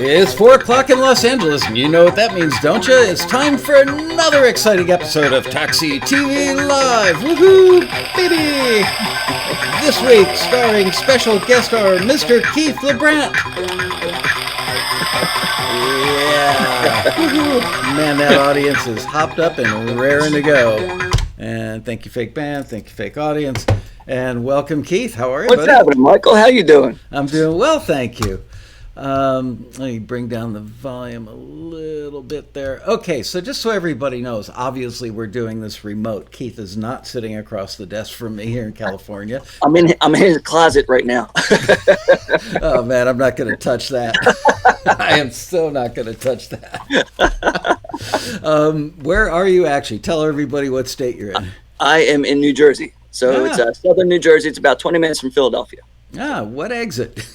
It's 4 o'clock in Los Angeles, and you know what that means, don't you? It's time for another exciting episode of Taxi TV Live. Woohoo, baby! This week, starring special guest star Mr. Keith LuBrant. Yeah. Woohoo. Man, that audience is hopped up and raring to go. And thank you, fake band. Thank you, fake audience. And welcome, Keith. How are you, What's happening, Michael? How you doing? I'm doing well, thank you. Let me bring down the volume a little bit there. Okay, so just so everybody knows, obviously we're doing this remote. Keith is not sitting across the desk from me here in California. I'm in his closet right now. Oh man, I'm not going to touch that. I am so not going to touch that. Where are you actually? Tell everybody what state you're in. I am in New Jersey. So It's southern New Jersey. It's about 20 minutes from Philadelphia. What exit?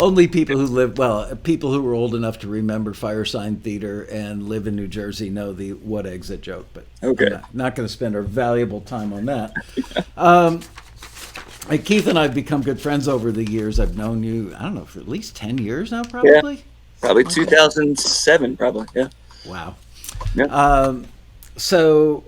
Only people who live, people who are old enough to remember Firesign Theater and live in New Jersey know the what exit joke, but okay. I'm not going to spend our valuable time on that. Keith and I have become good friends over the years. I've known you, I don't know, for at least 10 years now, probably? Yeah, probably 2007, probably, yeah. Wow. Yeah. So...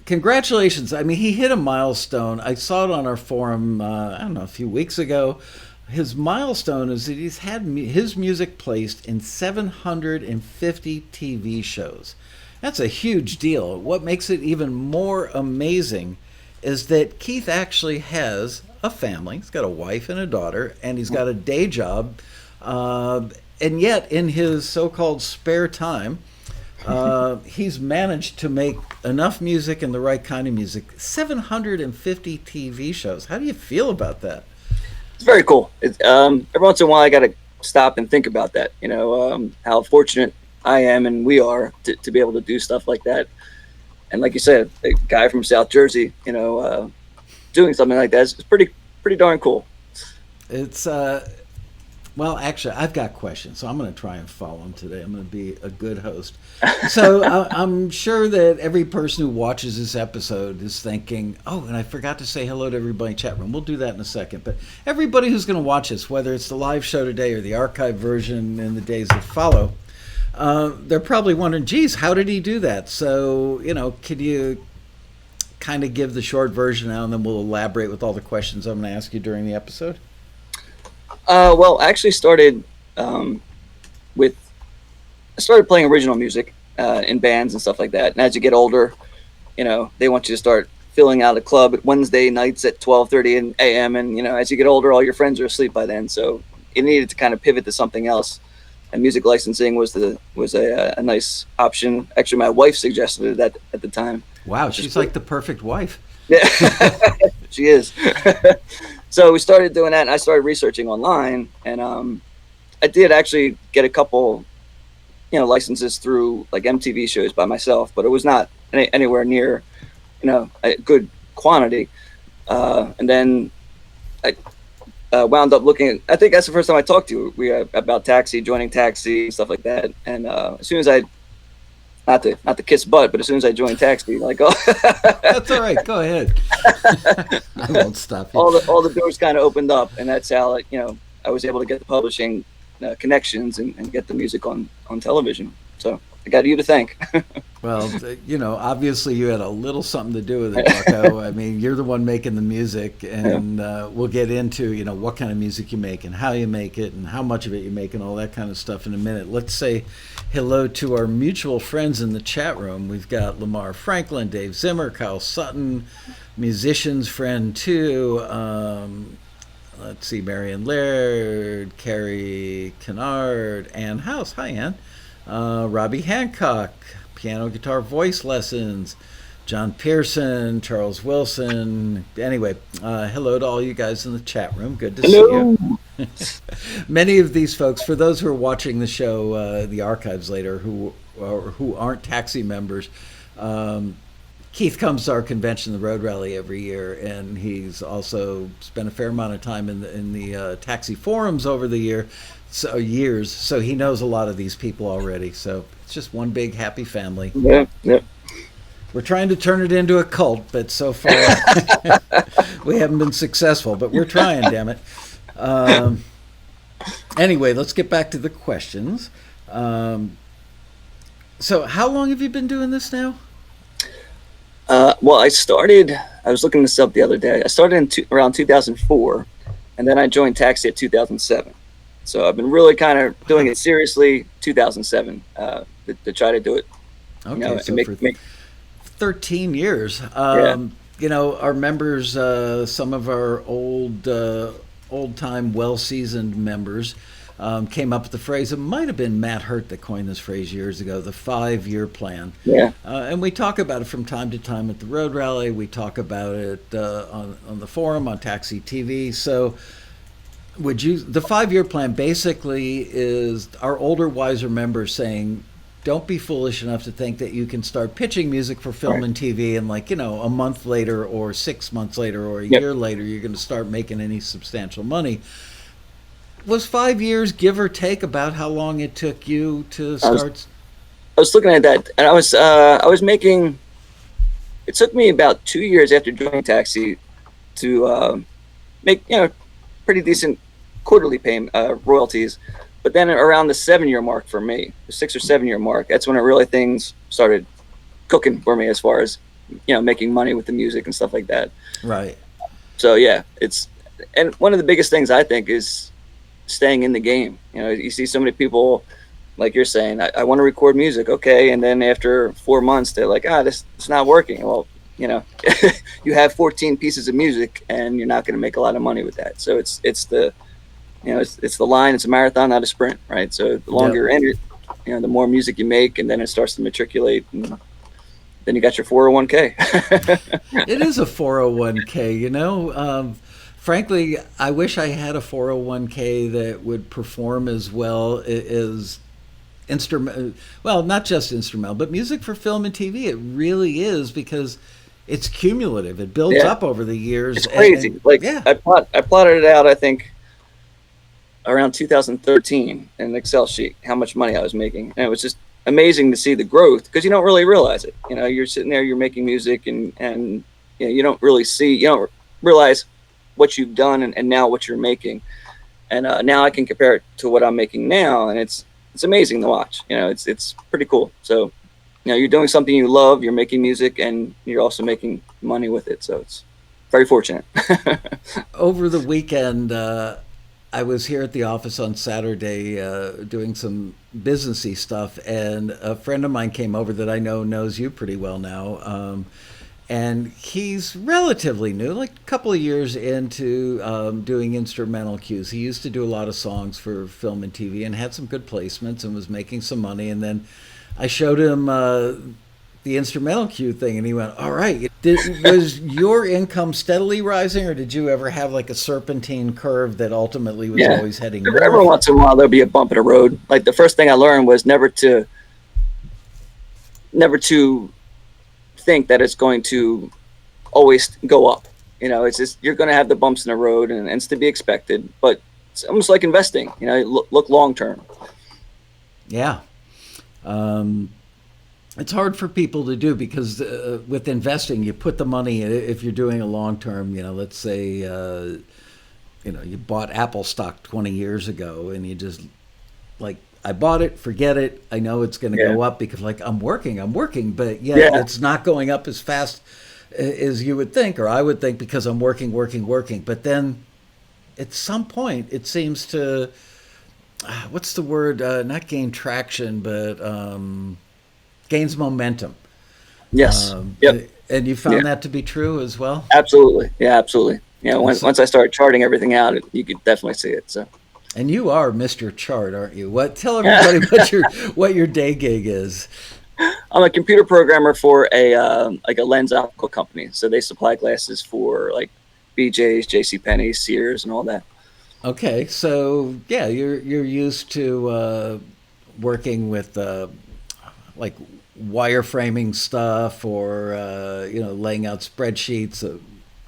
Congratulations. I mean, he hit a milestone. I saw it on our forum, I don't know, a few weeks ago. His milestone is that he's had his music placed in 750 TV shows. That's a huge deal. What makes it even more amazing is that Keith actually has a family. He's got a wife and a daughter, and he's got a day job. And yet, in his so-called spare time, he's managed to make enough music and the right kind of music. 750 TV shows. How do you feel about that? It's very cool. Every once in a while, I got to stop and think about that. You know, how fortunate I am and we are to be able to do stuff like that. And like you said, a guy from South Jersey, doing something like that is pretty darn cool. It's well, actually, I've got questions, so I'm going to try and follow them today. I'm going to be a good host. So I'm sure that every person who watches this episode is thinking, oh, and I forgot to say hello to everybody in chat room. We'll do that in a second. But everybody who's going to watch this, whether it's the live show today or the archive version in the days that follow, they're probably wondering, geez, how did he do that? So, could you kind of give the short version now, and then we'll elaborate with all the questions I'm going to ask you during the episode? Well, I actually started playing original music in bands and stuff like that. And as you get older, they want you to start filling out a club at Wednesday nights at 12:30 a.m. And as you get older, all your friends are asleep by then. So it needed to kind of pivot to something else. And music licensing was a nice option. Actually, my wife suggested it at the time. Wow, she's like the perfect wife. Yeah, she is. So we started doing that, and I started researching online, and I did actually get a couple, licenses through like MTV shows by myself, but it was not anywhere near, a good quantity. And then I wound up looking. I think that's the first time I talked to you about Taxi, joining Taxi, stuff like that. And as soon as I not to kiss butt, but as soon as I joined Taxi, like, oh, that's all right. Go ahead. I won't stop you. All the doors kind of opened up, and that's how I was able to get the publishing connections and get the music on television. So I got you to thank. Well, obviously you had a little something to do with it, Marco. I mean, you're the one making the music, and we'll get into what kind of music you make and how you make it and how much of it you make and all that kind of stuff in a minute. Let's say hello to our mutual friends in the chat room. We've got Lamar Franklin, Dave Zimmer, Kyle Sutton, musicians friend too. Let's see, Marion Laird, Carrie Kennard, Ann House. Hi, Ann. Robbie Hancock, piano, guitar, voice lessons. John Pearson, Charles Wilson. Anyway, hello to all you guys in the chat room. Good to see you. Many of these folks, for those who are watching the show, the archives later, who aren't Taxi members, Keith comes to our convention, the Road Rally, every year, and he's also spent a fair amount of time in the Taxi forums over the years. So he knows a lot of these people already. So it's just one big happy family. Yeah. We're trying to turn it into a cult, but so far we haven't been successful. But we're trying, damn it. Anyway, let's get back to the questions. Um, so, how long have you been doing this now? Well, I was looking this up the other day. I started around 2004, and then I joined Taxi at 2007. So I've been really kind of doing it seriously 2007 to try to do it, Okay, and so for make 13 years. yeah, Our members, some of our old time, well seasoned members, came up with the phrase. It might have been Matt Hurt that coined this phrase years ago, the 5 year plan. yeah. And we talk about it from time to time at the Road Rally. We talk about it on the forum, on Taxi TV. So, the 5 year plan basically is our older, wiser members saying, don't be foolish enough to think that you can start pitching music for film Right. and TV and a month later or 6 months later or a Yep. year later you're going to start making any substantial money. Was 5 years, give or take, about how long it took you to I was start? I was looking at that, and I was making. It took me about 2 years after joining Taxi to make pretty decent quarterly payment royalties. But then around the 7 year mark for me, the 6 or 7 year mark, that's when it really things started cooking for me as far as making money with the music and stuff like that. Right. So yeah, and one of the biggest things I think is staying in the game. You see so many people like you're saying, I want to record music, okay, and then after 4 months they're like, this it's not working. Well, you have 14 pieces of music and you're not going to make a lot of money with that. So it's the it's the line. It's a marathon, not a sprint, right? So the longer you're in it, the more music you make, and then it starts to matriculate, and then you got your 401k. It is a 401k, frankly, I wish I had a 401k that would perform as well as instrument. Well, not just instrumental, but music for film and TV. It really is, because it's cumulative. It builds Yeah. up over the years. It's crazy. Yeah. I plotted it out, I think, around 2013 in an Excel sheet, how much money I was making. And it was just amazing to see the growth, because you don't really realize it. You're sitting there, you're making music, and you don't really you don't realize what you've done and now what you're making. And now I can compare it to what I'm making now, and it's amazing to watch. It's pretty cool. So, you're doing something you love, you're making music, and you're also making money with it. So it's very fortunate. Over the weekend, I was here at the office on Saturday doing some businessy stuff, and a friend of mine came over that I know knows you pretty well now. And he's relatively new, like a couple of years into doing instrumental cues. He used to do a lot of songs for film and TV and had some good placements and was making some money. And then I showed him the instrumental cue thing, and he went, "All right." Was your income steadily rising, or did you ever have like a serpentine curve that ultimately was always heading north? Every once in a while there'll be a bump in the road. Like the first thing I learned was never to think that it's going to always go up. It's just, you're going to have the bumps in the road, and it's to be expected. But it's almost like investing. Look long term. Yeah. It's hard for people to do, because with investing, you put the money in. If you're doing a long term, let's say, you bought Apple stock 20 years ago, and you just like, I bought it, forget it. I know it's going to go up because I'm working, but it's not going up as fast as you would think, or I would think, because I'm working. But then at some point it seems to, what's the word? Not gain traction, but gains momentum. Yes. Yep. And you found that to be true as well? Absolutely. Yeah, absolutely. Once I started charting everything out, you could definitely see it. So. And you are Mr. Chart, aren't you? Tell everybody what your day gig is. I'm a computer programmer for a lens optical company. So they supply glasses for like BJ's, JCPenney, Sears, and all that. Okay, so yeah, you're used to working with like wireframing stuff, or laying out spreadsheets.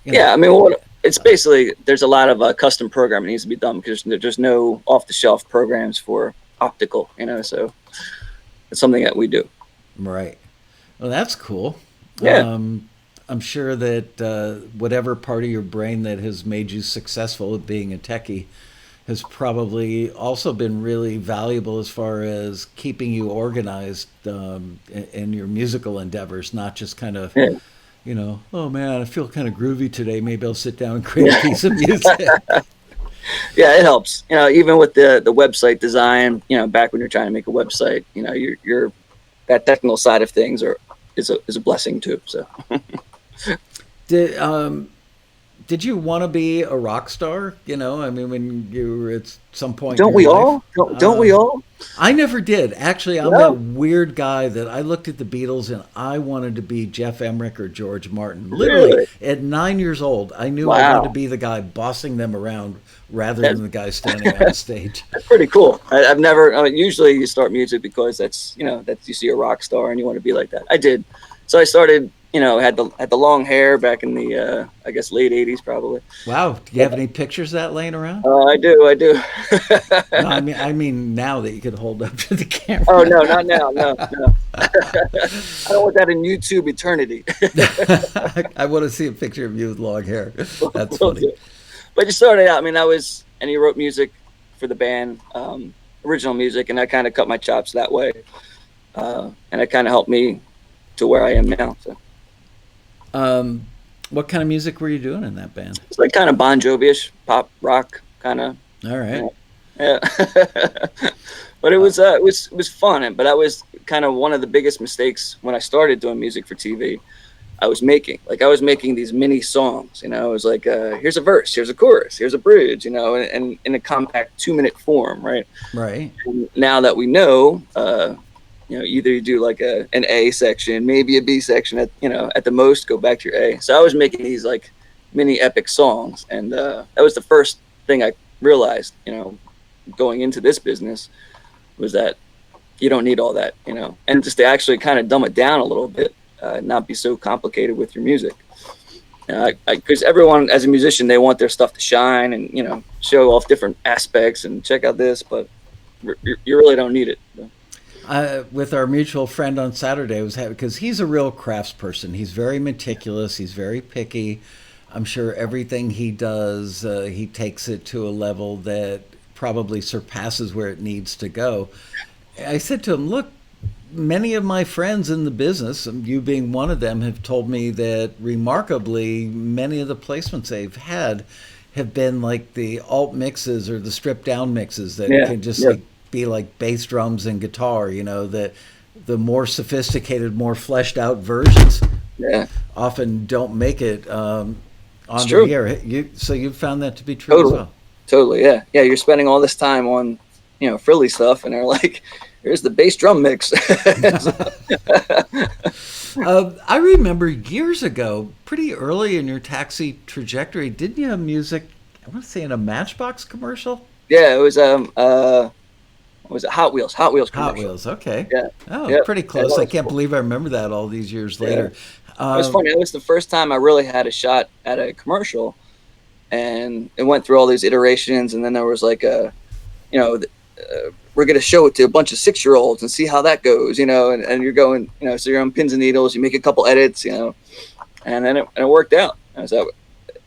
Yeah, I mean, it's basically, there's a lot of custom programming that needs to be done, because there's no off-the-shelf programs for optical. So it's something that we do. Right. Well, that's cool. Yeah. I'm sure that whatever part of your brain that has made you successful at being a techie has probably also been really valuable as far as keeping you organized in your musical endeavors, not just kind of, Yeah. oh man, I feel kind of groovy today. Maybe I'll sit down and create a Yeah. piece of music. Yeah, it helps. Even with the website design, back when you're trying to make a website, you're that technical side of things is a blessing too. So Did did you want to be a rock star? I mean, when you were at some point in don't your we life. all? Don't we all? I never did. Actually, I'm that No, weird guy that I looked at the Beatles and I wanted to be Jeff Emmerich or George Martin. Literally, really? at 9 years old, I knew I wanted to Wow, be the guy bossing them around rather that, than the guy standing on the stage. that's pretty cool. I've never. I mean, usually you start music because that's you see a rock star and you want to be like that. I did, so I started. Had the long hair back in the I guess late '80s probably. Wow, do you have any pictures of that laying around? I do, I do. No, I mean now that you could hold up to the Oh camera. no, not now, no, no. I don't want that in YouTube eternity. I want to see a picture of you with long hair. That's Will funny. do. But you started out. I mean, and he wrote music for the band, original music, and I kind of cut my chops that way, and it kind of helped me to where I am now. So Um, what kind of music were you doing in that band? it's like kind of Bon Jovi-ish, pop rock kind of. All right. Yeah. But it was fun. But I was kind of one of the biggest mistakes when I started doing music for TV. I was making these mini songs. It was like here's a verse, here's a chorus, here's a bridge. And in a compact 2-minute form, right? Right. And now that we know, either you do like an A section, maybe a B section. At the most, go back to your A. So I was making these like mini epic songs, and that was the first thing I realized. Going into this business, was that you don't need all that. And just to actually kind of dumb it down a little bit, not be so complicated with your music. Because everyone, as a musician, they want their stuff to shine and show off different aspects and check out this, but you really don't need it. With our mutual friend on Saturday was because he's a real craftsperson. He's very meticulous. He's very picky. I'm sure everything he does, he takes it to a level that probably surpasses where it needs to go. I said to him, look, many of my friends in the business, you being one of them, have told me that remarkably many of the placements they've had have been like the alt mixes or the stripped down mixes that can just be like bass drums and guitar, that the more sophisticated, more fleshed out versions often don't make it on the air. So you found that to be true as well. Totally, yeah. Yeah, you're spending all this time on, frilly stuff, and they're like, here's the bass drum mix. I remember years ago, pretty early in your taxi trajectory, didn't you have music, I want to say in a Matchbox commercial? Yeah, it was was it Hot Wheels? Hot Wheels commercial. Hot Wheels, okay. Yeah. Oh, pretty close. Yeah, I can't believe I remember that all these years later. It was funny. It was the first time I really had a shot at a commercial, and it went through all these iterations, and then there was like we're going to show it to a bunch of 6-year-olds and see how that goes, and you're going, so you're on pins and needles, you make a couple edits, and then it worked out. And so,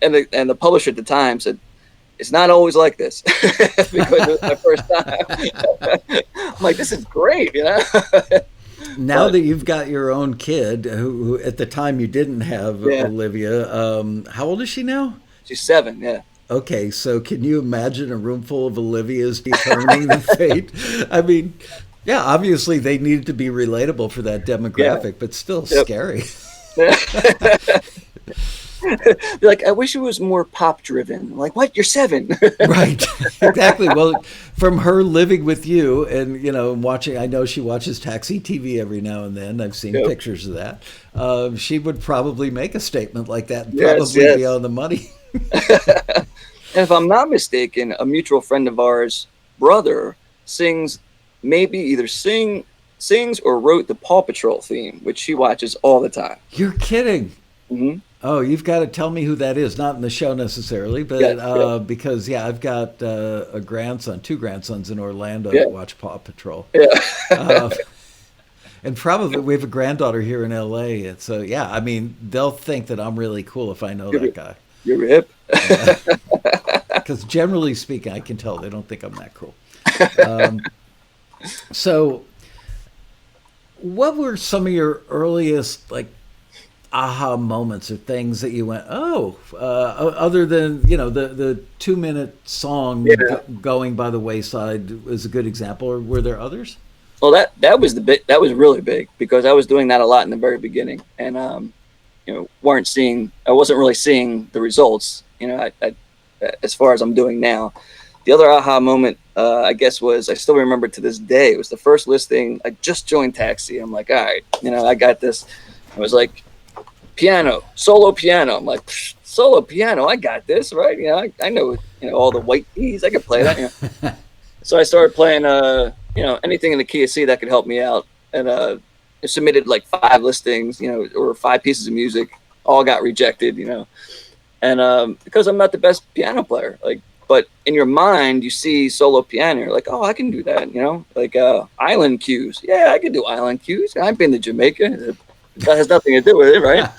and the publisher at the time said, it's not always like this because it was my first time. I'm like, this is great, Now that you've got your own kid, who at the time you didn't have, Olivia, how old is she now? She's 7, yeah. Okay, so can you imagine a room full of Olivias determining the fate? I mean, yeah, obviously they needed to be relatable for that demographic, but still scary. Be like, I wish it was more pop driven. Like, what? You're 7. Right, exactly. Well, from her living with you and watching, I know she watches Taxi TV every now and then. I've seen pictures of that. She would probably make a statement like that and probably be on the money. And if I'm not mistaken, a mutual friend of ours, brother, sings or wrote the Paw Patrol theme, which she watches all the time. You're kidding. Mm-hmm. Oh, you've got to tell me who that is. Not in the show necessarily, but because I've got two grandsons in Orlando that watch Paw Patrol. Yeah. And probably we have a granddaughter here in LA. And so, I mean, they'll think that I'm really cool if I know that guy. You're hip. because generally speaking, I can tell they don't think I'm that cool. Um, so, what were some of your earliest like aha moments or things that you went, oh, other than the 2 minute song Yeah. going by the wayside was a good example, or were there others? Well, that was really big because I was doing that a lot in the very beginning, and I wasn't really seeing the results. As far as I'm doing now. The other aha moment, I guess, was I still remember to this day. It was the first listing. I just joined Taxi. I'm like, all right, I got this. I was like, piano, solo piano. I'm like, solo piano, I got this, right? I know, all the white keys. I can play that. So I started playing, anything in the key of C that could help me out, and I submitted like 5 listings, or 5 pieces of music. All got rejected, and because I'm not the best piano player, like. But in your mind, you see solo piano, you're like, oh, I can do that, like island cues. Yeah, I can do island cues. I've been to Jamaica. That has nothing to do with it, right?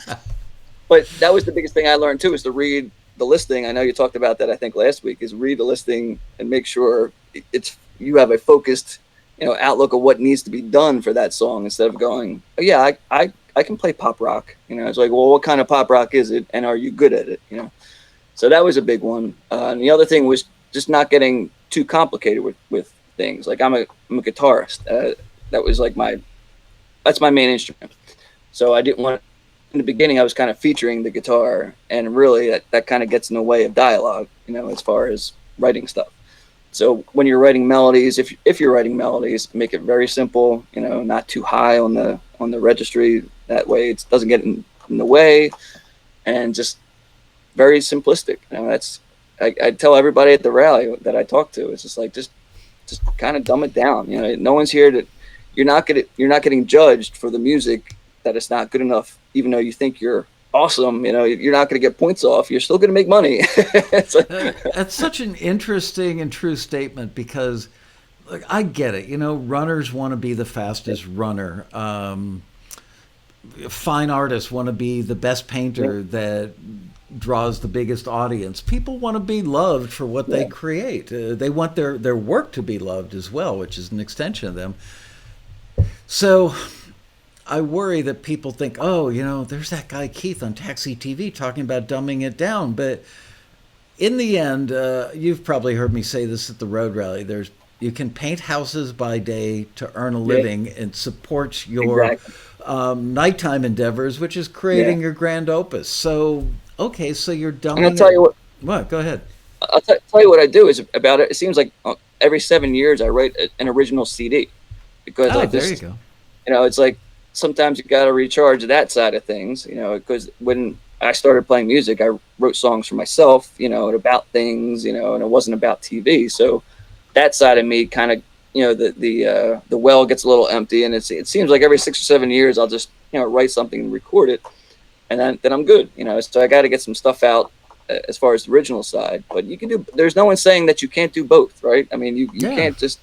But that was the biggest thing I learned too, is to read the listing. I know you talked about that, I think last week, is read the listing and make sure you have a focused, outlook of what needs to be done for that song, instead of going, oh yeah, I can play pop rock. It's like, well, what kind of pop rock is it, and are you good at it? So that was a big one. And the other thing was just not getting too complicated with things. Like I'm a guitarist. That was like that's my main instrument. So I didn't want, in the beginning, I was kind of featuring the guitar, and really that kind of gets in the way of dialogue, as far as writing stuff. So when you're writing melodies, if you're writing melodies, make it very simple, not too high on the registry. That way it doesn't get in the way, and just very simplistic. I tell everybody at the rally that I talk to, it's just like, just kind of dumb it down. No one's here to, you're not getting judged for the music that it's not good enough, even though you think you're awesome. You're not going to get points off. You're still going to make money. That's such an interesting and true statement, because like, I get it. Runners want to be the fastest runner. Fine artists want to be the best painter that draws the biggest audience. People want to be loved for what they create. They want their work to be loved as well, which is an extension of them. So I worry that people think, oh, there's that guy Keith on Taxi TV talking about dumbing it down. But in the end, you've probably heard me say this at the road rally, you can paint houses by day to earn a living, and support your nighttime endeavors, which is creating your grand opus. So, okay, so you're dumbing it. I'll tell you what. What? Go ahead. I'll tell you what I do is about it. It seems like every 7 years I write an original CD, because there you go. It's like sometimes you got to recharge that side of things. Because when I started playing music, I wrote songs for myself, and about things, and it wasn't about TV. So that side of me kind of, the well gets a little empty, and it seems like every 6 or 7 years I'll just write something and record it, and then I'm good. So I got to get some stuff out as far as the original side. But you can do. There's no one saying that you can't do both, right? I mean, you can't just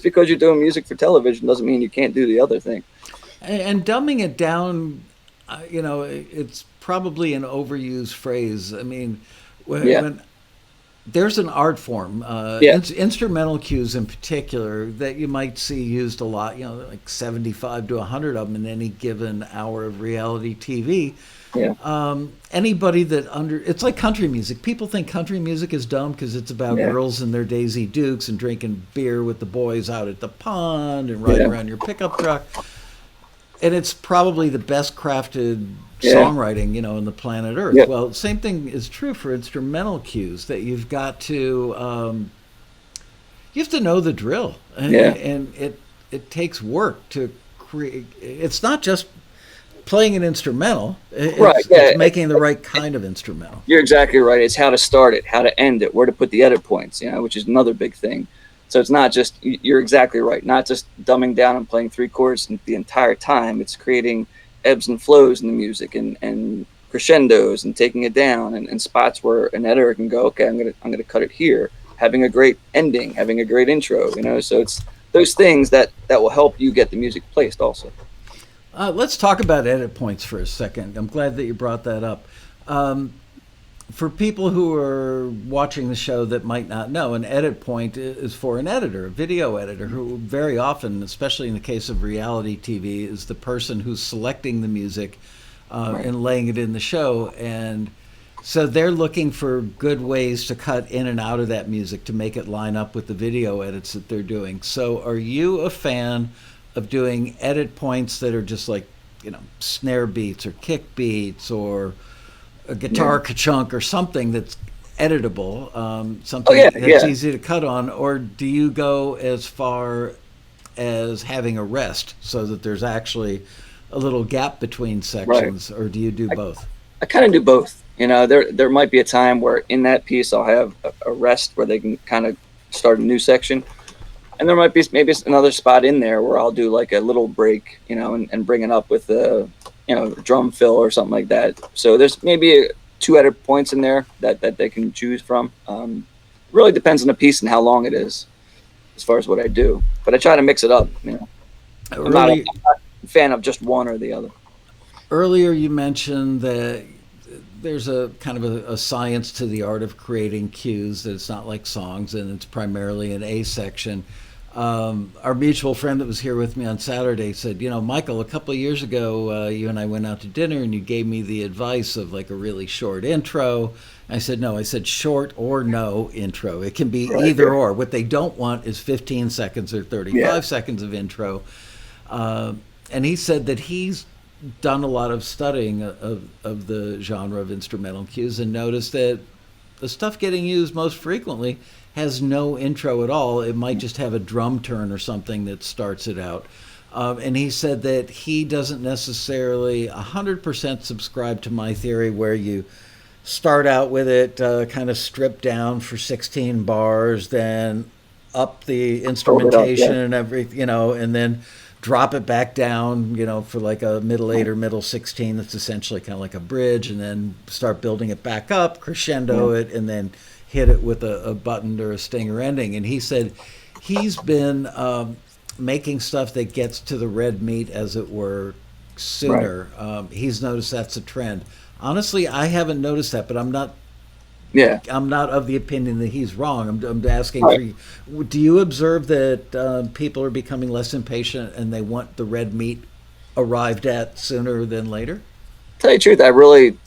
because you're doing music for television doesn't mean you can't do the other thing. And dumbing it down, it's probably an overused phrase. I mean, when there's an art form, instrumental cues in particular, that you might see used a lot, like 75 to 100 of them in any given hour of reality TV. Anybody it's like country music. People think country music is dumb because it's about girls and their Daisy Dukes and drinking beer with the boys out at the pond and riding around your pickup truck. And it's probably the best crafted songwriting, in the planet Earth. Well, same thing is true for instrumental cues, that you've got to, you have to know the drill. And it takes work to create. It's not just playing an instrumental. It's making the right kind of instrumental. You're exactly right. It's how to start it, how to end it, where to put the edit points, which is another big thing. So it's not just, you're exactly right, not just dumbing down and playing 3 chords the entire time. It's creating ebbs and flows in the music, and crescendos, and taking it down, and spots where an editor can go, okay, I'm gonna cut it here. Having a great ending, having a great intro, So it's those things that will help you get the music placed also. Let's talk about edit points for a second. I'm glad that you brought that up. For people who are watching the show that might not know, an edit point is for an editor, a video editor, who very often, especially in the case of reality TV, is the person who's selecting the music Right. and laying it in the show. And so they're looking for good ways to cut in and out of that music to make it line up with the video edits that they're doing. So are you a fan of doing edit points that are just like, snare beats or kick beats or a guitar ka-chunk or something that's editable, something that's easy to cut on? Or do you go as far as having a rest so that there's actually a little gap between sections, or do you do both? I kind of do both. There might be a time where in that piece I'll have a rest where they can kind of start a new section, and there might be maybe another spot in there where I'll do like a little break, and bring it up with a drum fill or something like that. So there's maybe two edit points in there that they can choose from. Really depends on the piece and how long it is, as far as what I do. But I try to mix it up. I'm not a fan of just one or the other. Earlier, you mentioned that there's a kind of a science to the art of creating cues, that it's not like songs and it's primarily an A section. Our mutual friend that was here with me on Saturday said, Michael, a couple of years ago, you and I went out to dinner and you gave me the advice of like a really short intro. I said, no, I said short or no intro. It can be either or. What they don't want is 15 seconds or 35 seconds of intro. And he said that he's done a lot of studying of the genre of instrumental cues and noticed that the stuff getting used most frequently has no intro at all. It might just have a drum turn or something that starts it out. And he said that he doesn't necessarily 100% subscribe to my theory where you start out with it kind of stripped down for 16 bars, then up the instrumentation and everything, and then drop it back down, for like a middle 8 or middle 16. That's essentially kind of like a bridge, and then start building it back up, crescendo it, and then hit it with a button or a stinger ending. And he said he's been making stuff that gets to the red meat, as it were, sooner. He's noticed that's a trend. Honestly, I haven't noticed that, but I'm not of the opinion that he's wrong. I'm asking for you. Do you observe that people are becoming less impatient and they want the red meat arrived at sooner than later? Tell you the truth, I really,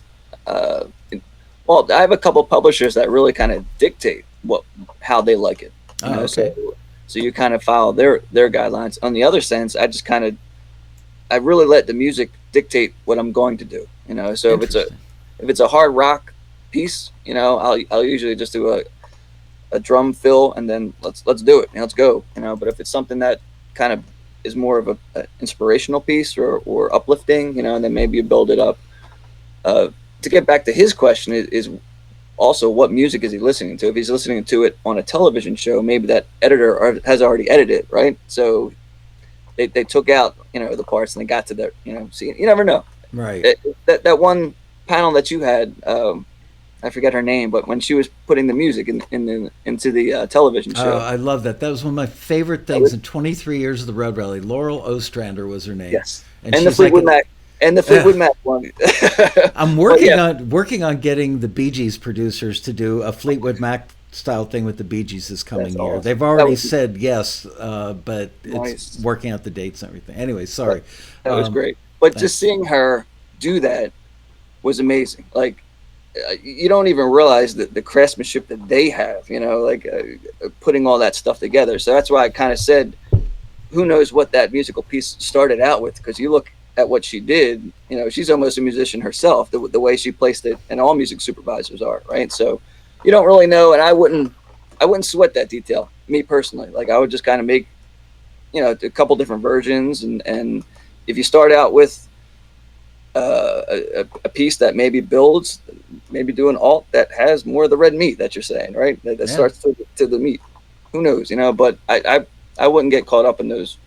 I have a couple publishers that really kind of dictate how they like it. So you kind of follow their guidelines. On the other sense, I really let the music dictate what I'm going to do. So if it's a hard rock piece, I'll usually just do a drum fill and then let's do it. Let's go. But if it's something that kind of is more of a inspirational piece or uplifting, and then maybe you build it up. To get back to his question is also what music is he listening to? If he's listening to it on a television show, maybe that editor has already edited, right? So they took out, the parts and they got to their, see, you never know. Right. That one panel that you had, I forget her name, but when she was putting the music into the television show. I love that. That was one of my favorite things in 23 years of the Road Rally. Laurel Ostrander was her name. Yes. And the Fleetwood Mac. And the Fleetwood Mac one. I'm working on getting the Bee Gees producers to do a Fleetwood Mac style thing with the Bee Gees this coming year. Awesome. They've already said yes, but it's working out the dates and everything. Anyway, sorry. That was great. But just seeing her do that was amazing. Like, you don't even realize the craftsmanship that they have, putting all that stuff together. So that's why I kind of said, who knows what that musical piece started out with? Because you look at what she did, she's almost a musician herself, the way she placed it, and all music supervisors are, right? So you don't really know, and I wouldn't sweat that detail, me personally. Like, I would just kind of make, a couple different versions, and if you start out with a piece that maybe builds, maybe do an alt that has more of the red meat that you're saying, right? That starts to the meat. Who knows, but I wouldn't get caught up in those,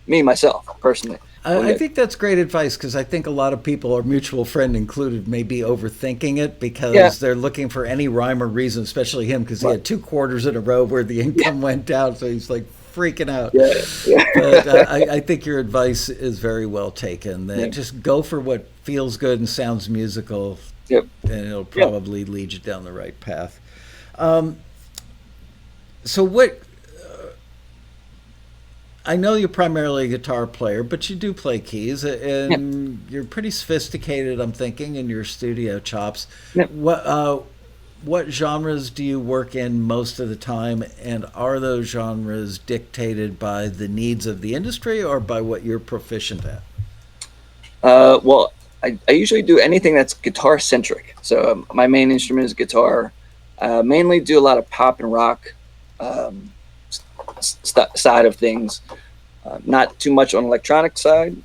me, myself, personally. I think that's great advice, because I think a lot of people, our mutual friend included, may be overthinking it because they're looking for any rhyme or reason, especially him, because he had 2 quarters in a row where the income went down, so he's like freaking out. But I think your advice is very well taken. That just go for what feels good and sounds musical. Yep. and it'll Yep. probably lead you down the right path. Um, so what? I know you're primarily a guitar player, but you do play keys, Yep. and you're pretty sophisticated. I'm thinking in your studio chops. Yep. What genres do you work in most of the time, and are those genres dictated by the needs of the industry or by what you're proficient at? Well, I usually do anything that's guitar centric. So my main instrument is guitar. Mainly do a lot of pop and rock um, side of things. Not too much on electronic side.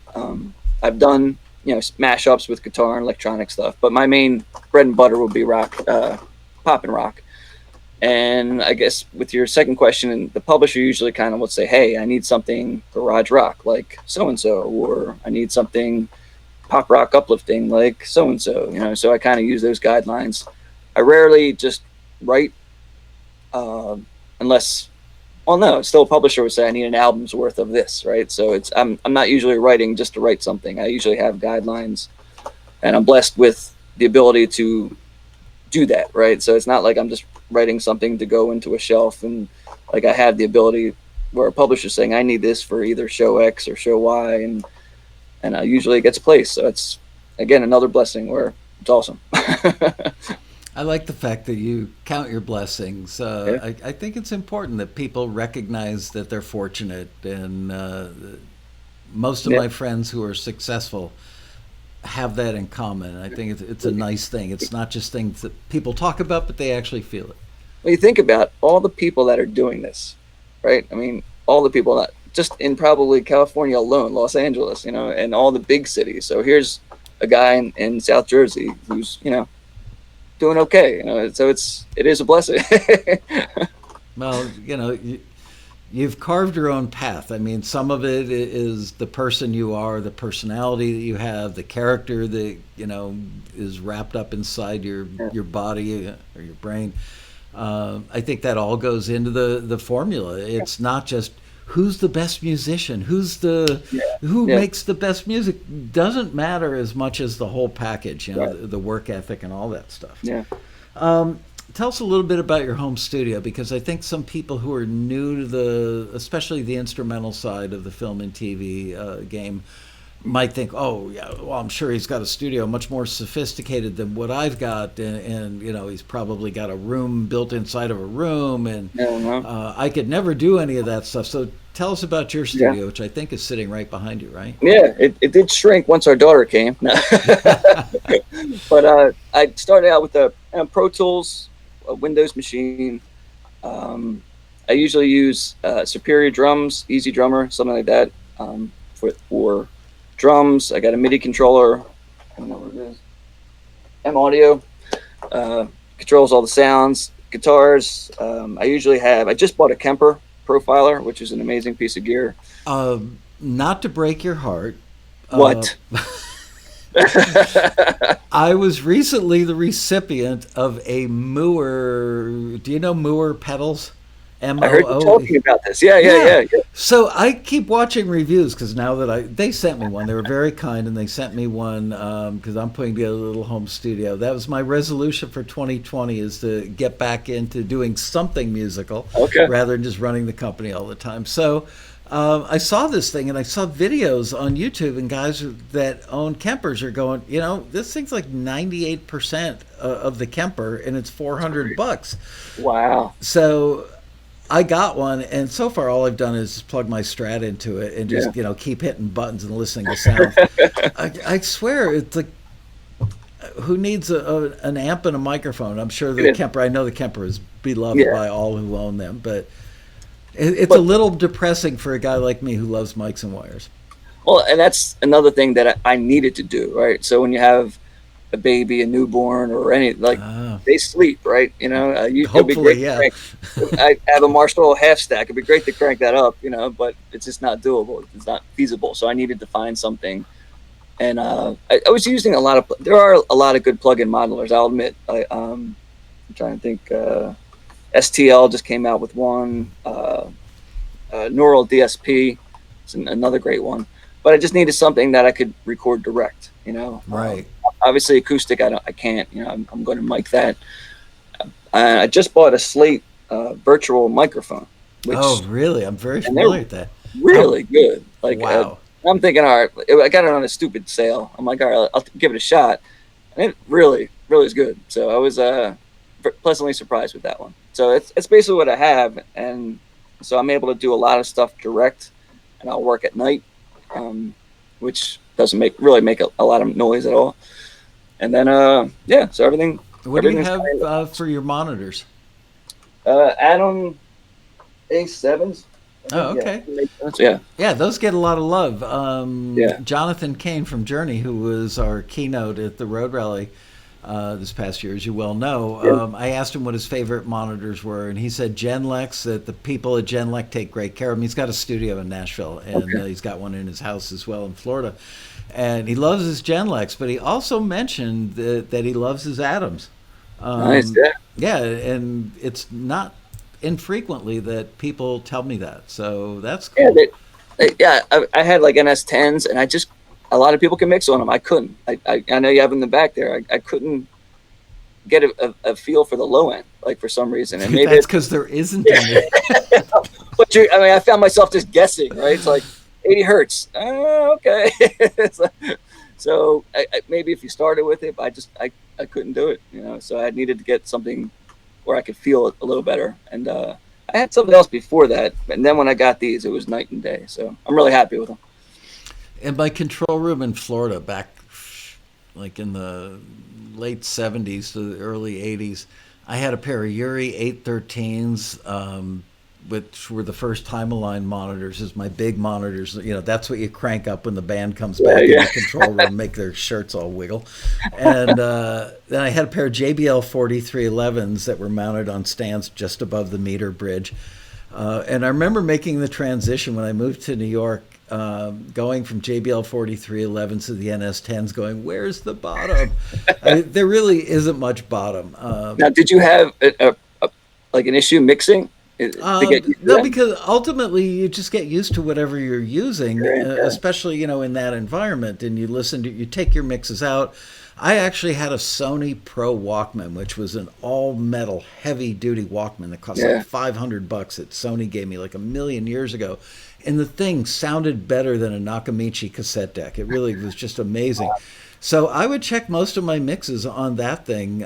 I've done mashups with guitar and electronic stuff, but my main bread and butter would be rock, pop and rock. And I guess with your second question, the publisher usually kind of would say, "Hey, I need something garage rock like so and so," or "I need something pop rock uplifting like so and so." So I kind of use those guidelines. I rarely just write unless, well, no, still a publisher would say I need an album's worth of this, right? So I'm not usually writing just to write something. I usually have guidelines, and I'm blessed with the ability to do that, right? So it's not like I'm just writing something to go into a shelf, and like I have the ability where a publisher's saying I need this for either show X or show Y, and usually it gets placed. So it's again another blessing where it's awesome. I like the fact that you count your blessings. Yeah. I think it's important that people recognize that they're fortunate, and most of Yeah. my friends who are successful have that in common. I think it's a nice thing. It's not just things that people talk about, but they actually feel it. Well, you think about all the people that are doing this, right? I mean, all the people that just in probably California alone, Los Angeles, and all the big cities. So here's a guy in South Jersey who's, doing okay, so it is a blessing. Well, you've carved your own path. I mean, some of it is the person you are, the personality that you have, the character that is wrapped up inside your body or your brain. I think that all goes into the formula. It's not just who's the best musician, who Yeah. makes the best music. Doesn't matter as much as the whole package. Right. The work ethic and all that stuff. Yeah. Tell us a little bit about your home studio, because I think some people who are new to especially the instrumental side of the film and TV game, might think, "Oh, yeah, well, I'm sure he's got a studio much more sophisticated than what I've got, and he's probably got a room built inside of a room, and No. I could never do any of that stuff." So tell us about your Yeah. studio, which I think is sitting right behind you, right? Yeah, it did shrink once our daughter came. No. But I started out with a Pro Tools, a Windows machine. I usually use Superior Drums, Easy Drummer, something like that, for drums. I got a MIDI controller. I don't know what it is. M Audio controls all the sounds. Guitars. I just bought a Kemper Profiler, which is an amazing piece of gear. Not to break your heart. What? I was recently the recipient of a Mooer. Do you know Mooer pedals? I heard you talking about this. Yeah. So I keep watching reviews, because now that they sent me one, they were very kind, and they sent me one because I'm putting together a little home studio. That was my resolution for 2020, is to get back into doing something musical, Okay. rather than just running the company all the time. So I saw this thing, and I saw videos on YouTube, and guys that own Kempers are going, this thing's like 98% of the Kemper, and it's $400. Wow. So I got one, and so far all I've done is plug my Strat into it and just keep hitting buttons and listening to sound. I swear, it's like, who needs an amp and a microphone? I'm sure the Kemper. I know the Kemper is beloved by all who own them, but it's a little depressing for a guy like me who loves mics and wires. Well, and that's another thing that I needed to do, right? So when you have a baby, a newborn, or any they sleep, right? It'd be great to crank. I have a Marshall half stack. It'd be great to crank that up, but it's just not doable. It's not feasible. So I needed to find something, and I was using there are a lot of good plug-in modelers. I'll admit. I'm trying to think. STL just came out with one. Neural DSP is another great one. But I just needed something that I could record direct. Right. obviously acoustic, I can't, I'm going to mic that. I just bought a Slate virtual microphone, Oh, which, really? I'm very and they're familiar with that. How? really good. Like, Wow. I'm thinking, all right, I got it on a stupid sale. I'm like, all right, I'll give it a shot. And it really, really is good. So I was pleasantly surprised with that one. So it's basically what I have. And so I'm able to do a lot of stuff direct, and I'll work at night, which doesn't really make a lot of noise at all. And then, yeah, so What do you everything's have kind for your monitors? Atom A7s. I Oh, think, yeah, okay. makes sense. Yeah, Yeah, those get a lot of love. yeah, Jonathan Kane from Journey, who was our keynote at the Road Rally this past year, as you well know, yeah. I asked him what his favorite monitors were, and he said Genlex, that the people at Genlex take great care of him. He's got a studio in Nashville, and Okay, he's got one in his house as well in Florida. And he loves his Genlex, but he also mentioned that he loves his Atoms. nice. Um, Yeah, yeah, and it's not infrequently that people tell me that, so that's yeah. cool. Yeah. I had like NS10s, and a lot of people can mix on them. I couldn't. I know you have them in the back there. I couldn't get a feel for the low end, like for some reason, and maybe That's because there isn't any. but I mean, I found myself just guessing, right? It's like 80 hertz. Okay. So maybe if you started with it, but I couldn't do it, so I needed to get something where I could feel it a little better. And I had something else before that, and then when I got these, it was night and day. So I'm really happy with them. In my control room in Florida, back like in the late '70s to the early '80s, I had a pair of Yuri 813s, which were the first time-aligned monitors. As my big monitors, that's what you crank up when the band comes Yeah, back in yeah. the control room, make their shirts all wiggle. And then I had a pair of JBL 4311s that were mounted on stands just above the meter bridge. And I remember making the transition when I moved to New York, going from JBL 4311s to the NS10s, going, where's the bottom? There really isn't much bottom. Now, did you have like an issue mixing to get used to No, that? because ultimately you just get used to whatever you're using, Right, yeah. especially in that environment, and you take your mixes out. I actually had a Sony Pro Walkman, which was an all metal, heavy duty Walkman that cost like Yeah. $500 that Sony gave me like a million years ago. And the thing sounded better than a Nakamichi cassette deck. It really was just amazing. So I would check most of my mixes on that thing,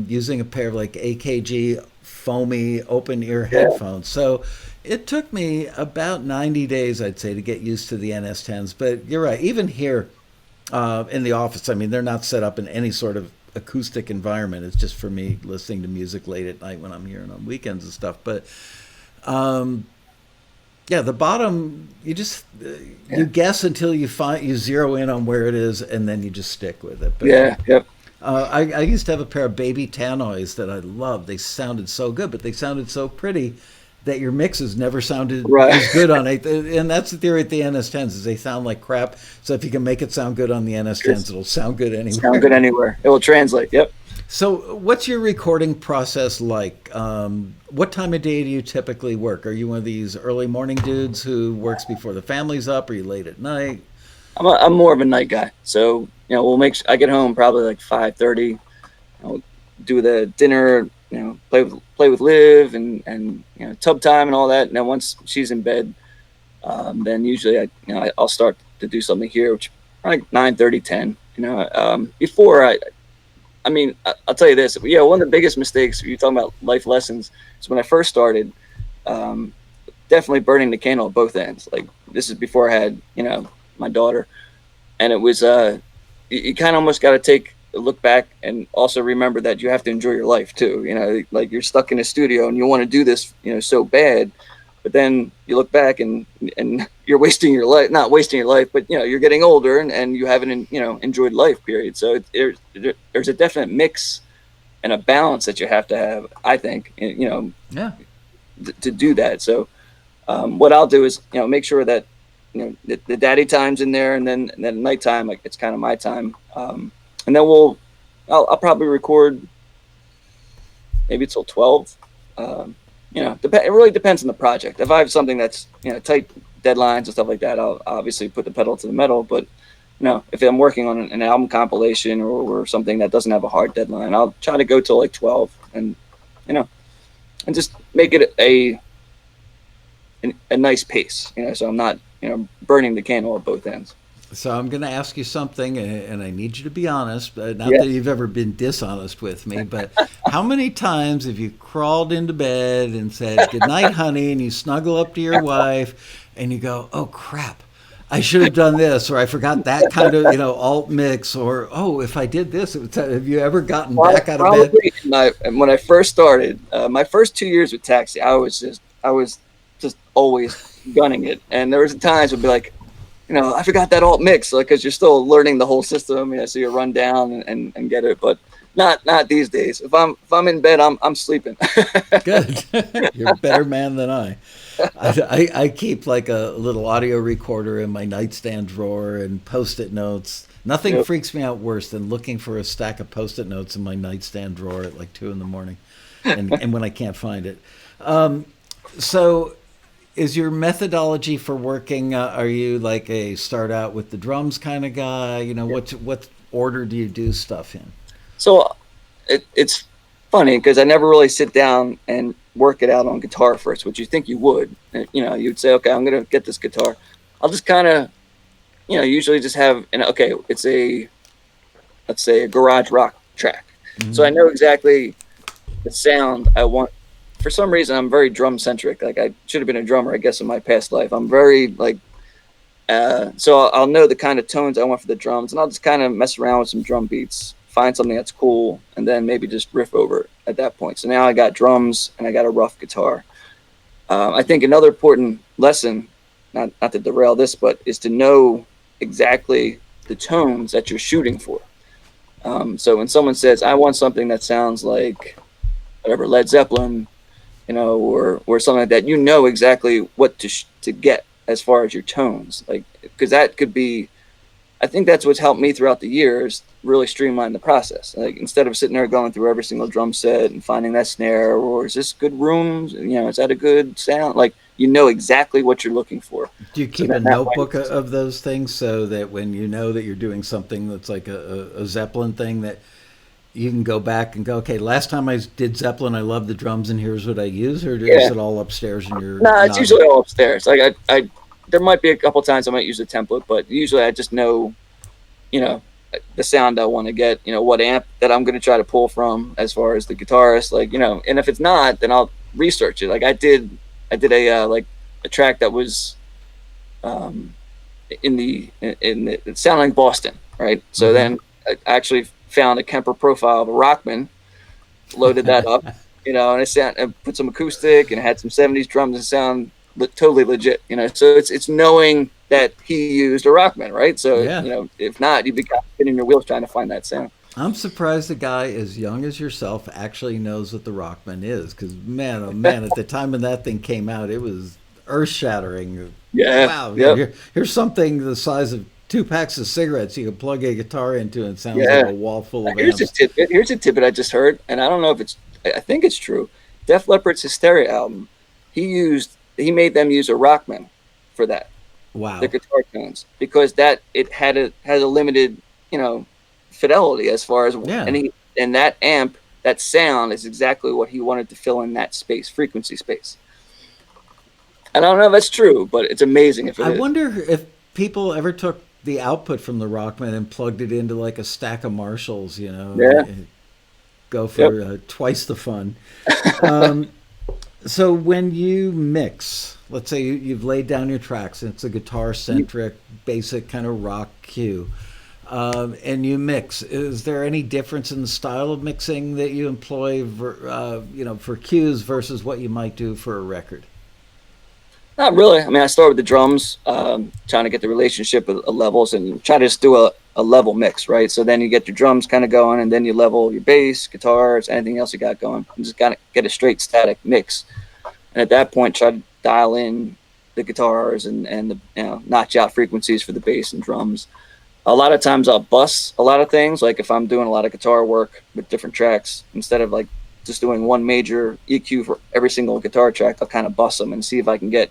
using a pair of like AKG foamy open ear Yeah. headphones. So it took me about 90 days, I'd say, to get used to the NS10s. But you're right, even here in the office, I mean, they're not set up in any sort of acoustic environment. It's just for me listening to music late at night when I'm here and on weekends and stuff. But um, yeah, the bottom, you just you Yeah. guess until you zero in on where it is, and then you just stick with it. But Yeah. Yep. I used to have a pair of baby tannoys that I loved. They sounded so good, but they sounded so pretty that your mixes never sounded Right. as good on it. And that's the theory at the NS10s, is they sound like crap. So if you can make it sound good on the NS10s, it'll sound good Sound good anywhere. anywhere. It will translate. Yep. So what's your recording process like? What time of day do you typically work? Are you one of these early morning dudes who works before the family's up? Are you late at night? I'm more of a night guy. So, I get home probably like 5:30. Do the dinner, play with Liv, and tub time and all that. And then once she's in bed, then usually I'll start to do something here, which like 9:30, 10. Before I mean, I'll tell you this. Yeah, one of the biggest mistakes, you're talking about life lessons, is when I first started, um, definitely burning the candle at both ends. Like, this is before I had, my daughter. And it was, you kind of almost got to take a look back and also remember that you have to enjoy your life too. Like, you're stuck in a studio and you want to do this, so bad. But then you look back and you're wasting your life, not wasting your life, but you're getting older and you haven't enjoyed life, period. So there's a definite mix and a balance that you have to have, I think, Yeah. to do that. So what I'll do is make sure that the daddy time's in there, and then nighttime, like, it's kind of my time. And then I'll probably record maybe till 12. It really depends on the project. If I have something that's tight deadlines and stuff like that, I'll obviously put the pedal to the metal. But if I'm working on an album compilation or something that doesn't have a hard deadline, I'll try to go till like 12 and, and just make it a nice pace, so I'm not, burning the candle at both ends. So I'm going to ask you something, and I need you to be honest. Not Yeah. that you've ever been dishonest with me, but how many times have you crawled into bed and said "Good night, honey," and you snuggle up to your wife, and you go, "Oh crap, I should have done this," or "I forgot that kind of alt mix," or "Oh, if I did this," have you ever gotten back out of bed? When I first started, my first 2 years with Taxi, I was just always gunning it, and there was times would be like, I forgot that alt mix, because you're still learning the whole system. So you run down and get it, but not these days. If I'm in bed, I'm sleeping. Good. You're a better man than I. I keep like a little audio recorder in my nightstand drawer and post-it notes. Nothing Yep. freaks me out worse than looking for a stack of post-it notes in my nightstand drawer at like 2 a.m. and when I can't find it. So is your methodology for working, are you like a start out with the drums kind of guy? What order do you do stuff in? So it's funny because I never really sit down and work it out on guitar first, which you think you would. You'd say, okay, I'm gonna get this guitar. I'll just kind of, usually just have it's let's say a garage rock track. Mm-hmm. So I know exactly the sound I want. For some reason, I'm very drum centric. Like I should have been a drummer, I guess, in my past life. I'm very so I'll know the kind of tones I want for the drums, and I'll just kind of mess around with some drum beats, find something that's cool, and then maybe just riff over it at that point. So now I got drums and I got a rough guitar. I think another important lesson, not to derail this, but is to know exactly the tones that you're shooting for. So when someone says, I want something that sounds like whatever, Led Zeppelin, or something like that, exactly what to get as far as your tones, because that could be, I think that's what's helped me throughout the years really streamline the process. Like instead of sitting there going through every single drum set and finding that snare, or is this good rooms? Is that a good sound? Exactly what you're looking for. Do you keep a notebook of those things so that when you know that you're doing something that's like a Zeppelin thing, that you can go back and go, okay, last time I did Zeppelin, I loved the drums, and here's what I use, or is it all upstairs in your? No, it's usually all upstairs. Like I there might be a couple times I might use a template, but usually I just know, the sound I want to get, what amp that I'm going to try to pull from as far as the guitarist, and if it's not, then I'll research it. Like I did a track that was, in the it sounded like Boston, right? So then I actually found a Kemper profile of a Rockman, loaded that up, and I put some acoustic and had some 70s drums and sound totally legit, so it's knowing that he used a Rockman, right? So if not, you'd be kind of spinning your wheels trying to find that sound. I'm surprised a guy as young as yourself actually knows what the Rockman is, because man, oh man, at the time when that thing came out, it was earth-shattering. Yeah. Wow. Yep. Here's something the size of 2 packs of cigarettes you can plug a guitar into, and it sounds like a wall full of amps. Here's a tidbit I just heard, and I don't know if I think it's true. Def Leppard's Hysteria album, he made them use a Rockman for that. Wow. The guitar tones, because it had a limited, fidelity as far as and that amp, that sound is exactly what he wanted to fill in that frequency space. And I don't know if that's true, but it's amazing if it is. I wonder if people ever took the output from the Rockman and plugged it into like a stack of Marshalls, go for twice the fun. So when you mix, let's say you've laid down your tracks, and it's a guitar-centric, basic kind of rock cue, and you mix, is there any difference in the style of mixing that you employ, for cues versus what you might do for a record? Not really. I mean, I start with the drums, trying to get the relationship of levels and try to just do a level mix, right? So then you get your drums kind of going, and then you level your bass, guitars, anything else you got going. You just got to get a straight static mix. And at that point, try to dial in the guitars and the notch out frequencies for the bass and drums. A lot of times I'll bus a lot of things. Like if I'm doing a lot of guitar work with different tracks, instead of like just doing one major EQ for every single guitar track, I'll kind of bus them and see if I can get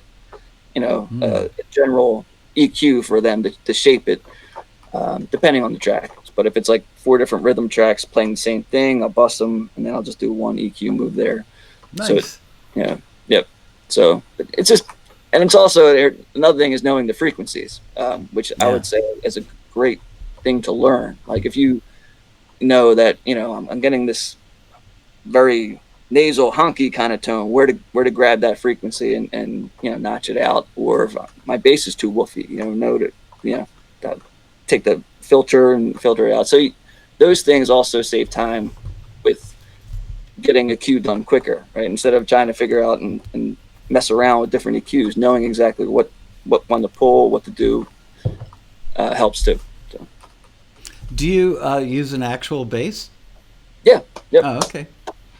a general EQ for them to shape it. depending on the track. But if it's like 4 different rhythm tracks playing the same thing, I'll bust them, and then I'll just do one EQ move there. So Nice. yeah, yep. So it's just, and it's also another thing is knowing the frequencies, which I Yeah. would say is a great thing to learn. Like if you know that I'm getting this very nasal honky kind of tone, where to grab that frequency and notch it out, or if my bass is too woofy, know to that, take the filter and filter it out. So those things also save time with getting a cue done quicker, right? Instead of trying to figure out and mess around with different EQs, knowing exactly what one to pull, what to do, helps too. So, Do you use an actual bass? yeah, yep. Oh, okay.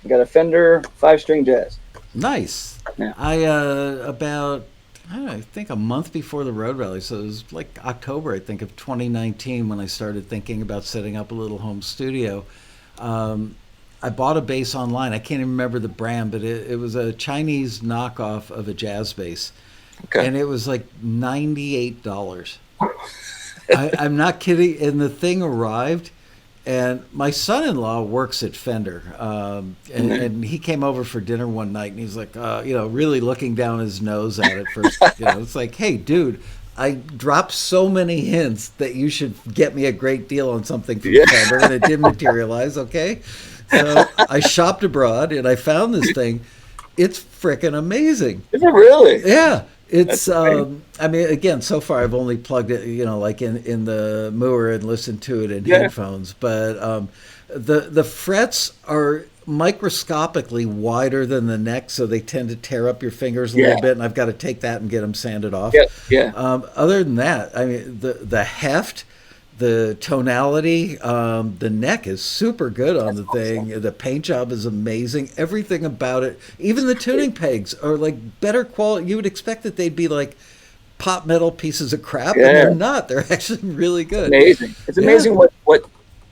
I got a Fender 5-string jazz. Nice. Yeah. I about I don't know, I think a month before the road rally, so it was like October, I think, of 2019 when I started thinking about setting up a little home studio. Um, I bought a bass online. I can't even remember the brand, but it was a Chinese knockoff of a jazz bass, Okay. and it was like $98. I'm not kidding. And the thing arrived, and my son-in-law works at Fender, and he came over for dinner one night, and he's like, really looking down his nose at it first. It's like, hey, dude, I dropped so many hints that you should get me a great deal on something from Yeah. Fender, and it didn't materialize. Okay, so I shopped abroad, and I found this thing. It's freaking amazing. Is it really? Yeah, it's. That's amazing. I mean, again, so far I've only plugged it, like in the mower and listened to it in Yeah. headphones. But the frets are microscopically wider than the neck, so they tend to tear up your fingers a Yeah. little bit, and I've got to take that and get them sanded off. Yeah. Yeah. Other than that, I mean, the heft, the tonality, the neck is super good on the thing. The paint job is amazing. Everything about it, even the tuning pegs are like better quality. You would expect that they'd be like pop metal pieces of crap, and Yeah. they're not. They're actually really good. Amazing. It's Yeah. amazing what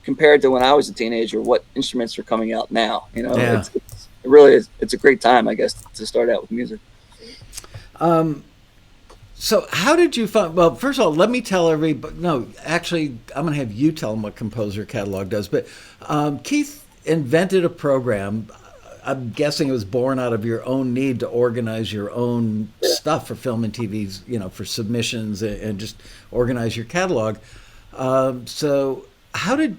compared to when I was a teenager, what instruments are coming out now. Yeah. It really is. It's a great time, I guess, to start out with music. So how did you find? Well, first of all, let me tell everybody. No, actually, I'm going to have you tell them what Composer Catalog does. But Keith invented a program. I'm guessing it was born out of your own need to organize your own stuff for film and TVs, for submissions and just organize your catalog. So how did?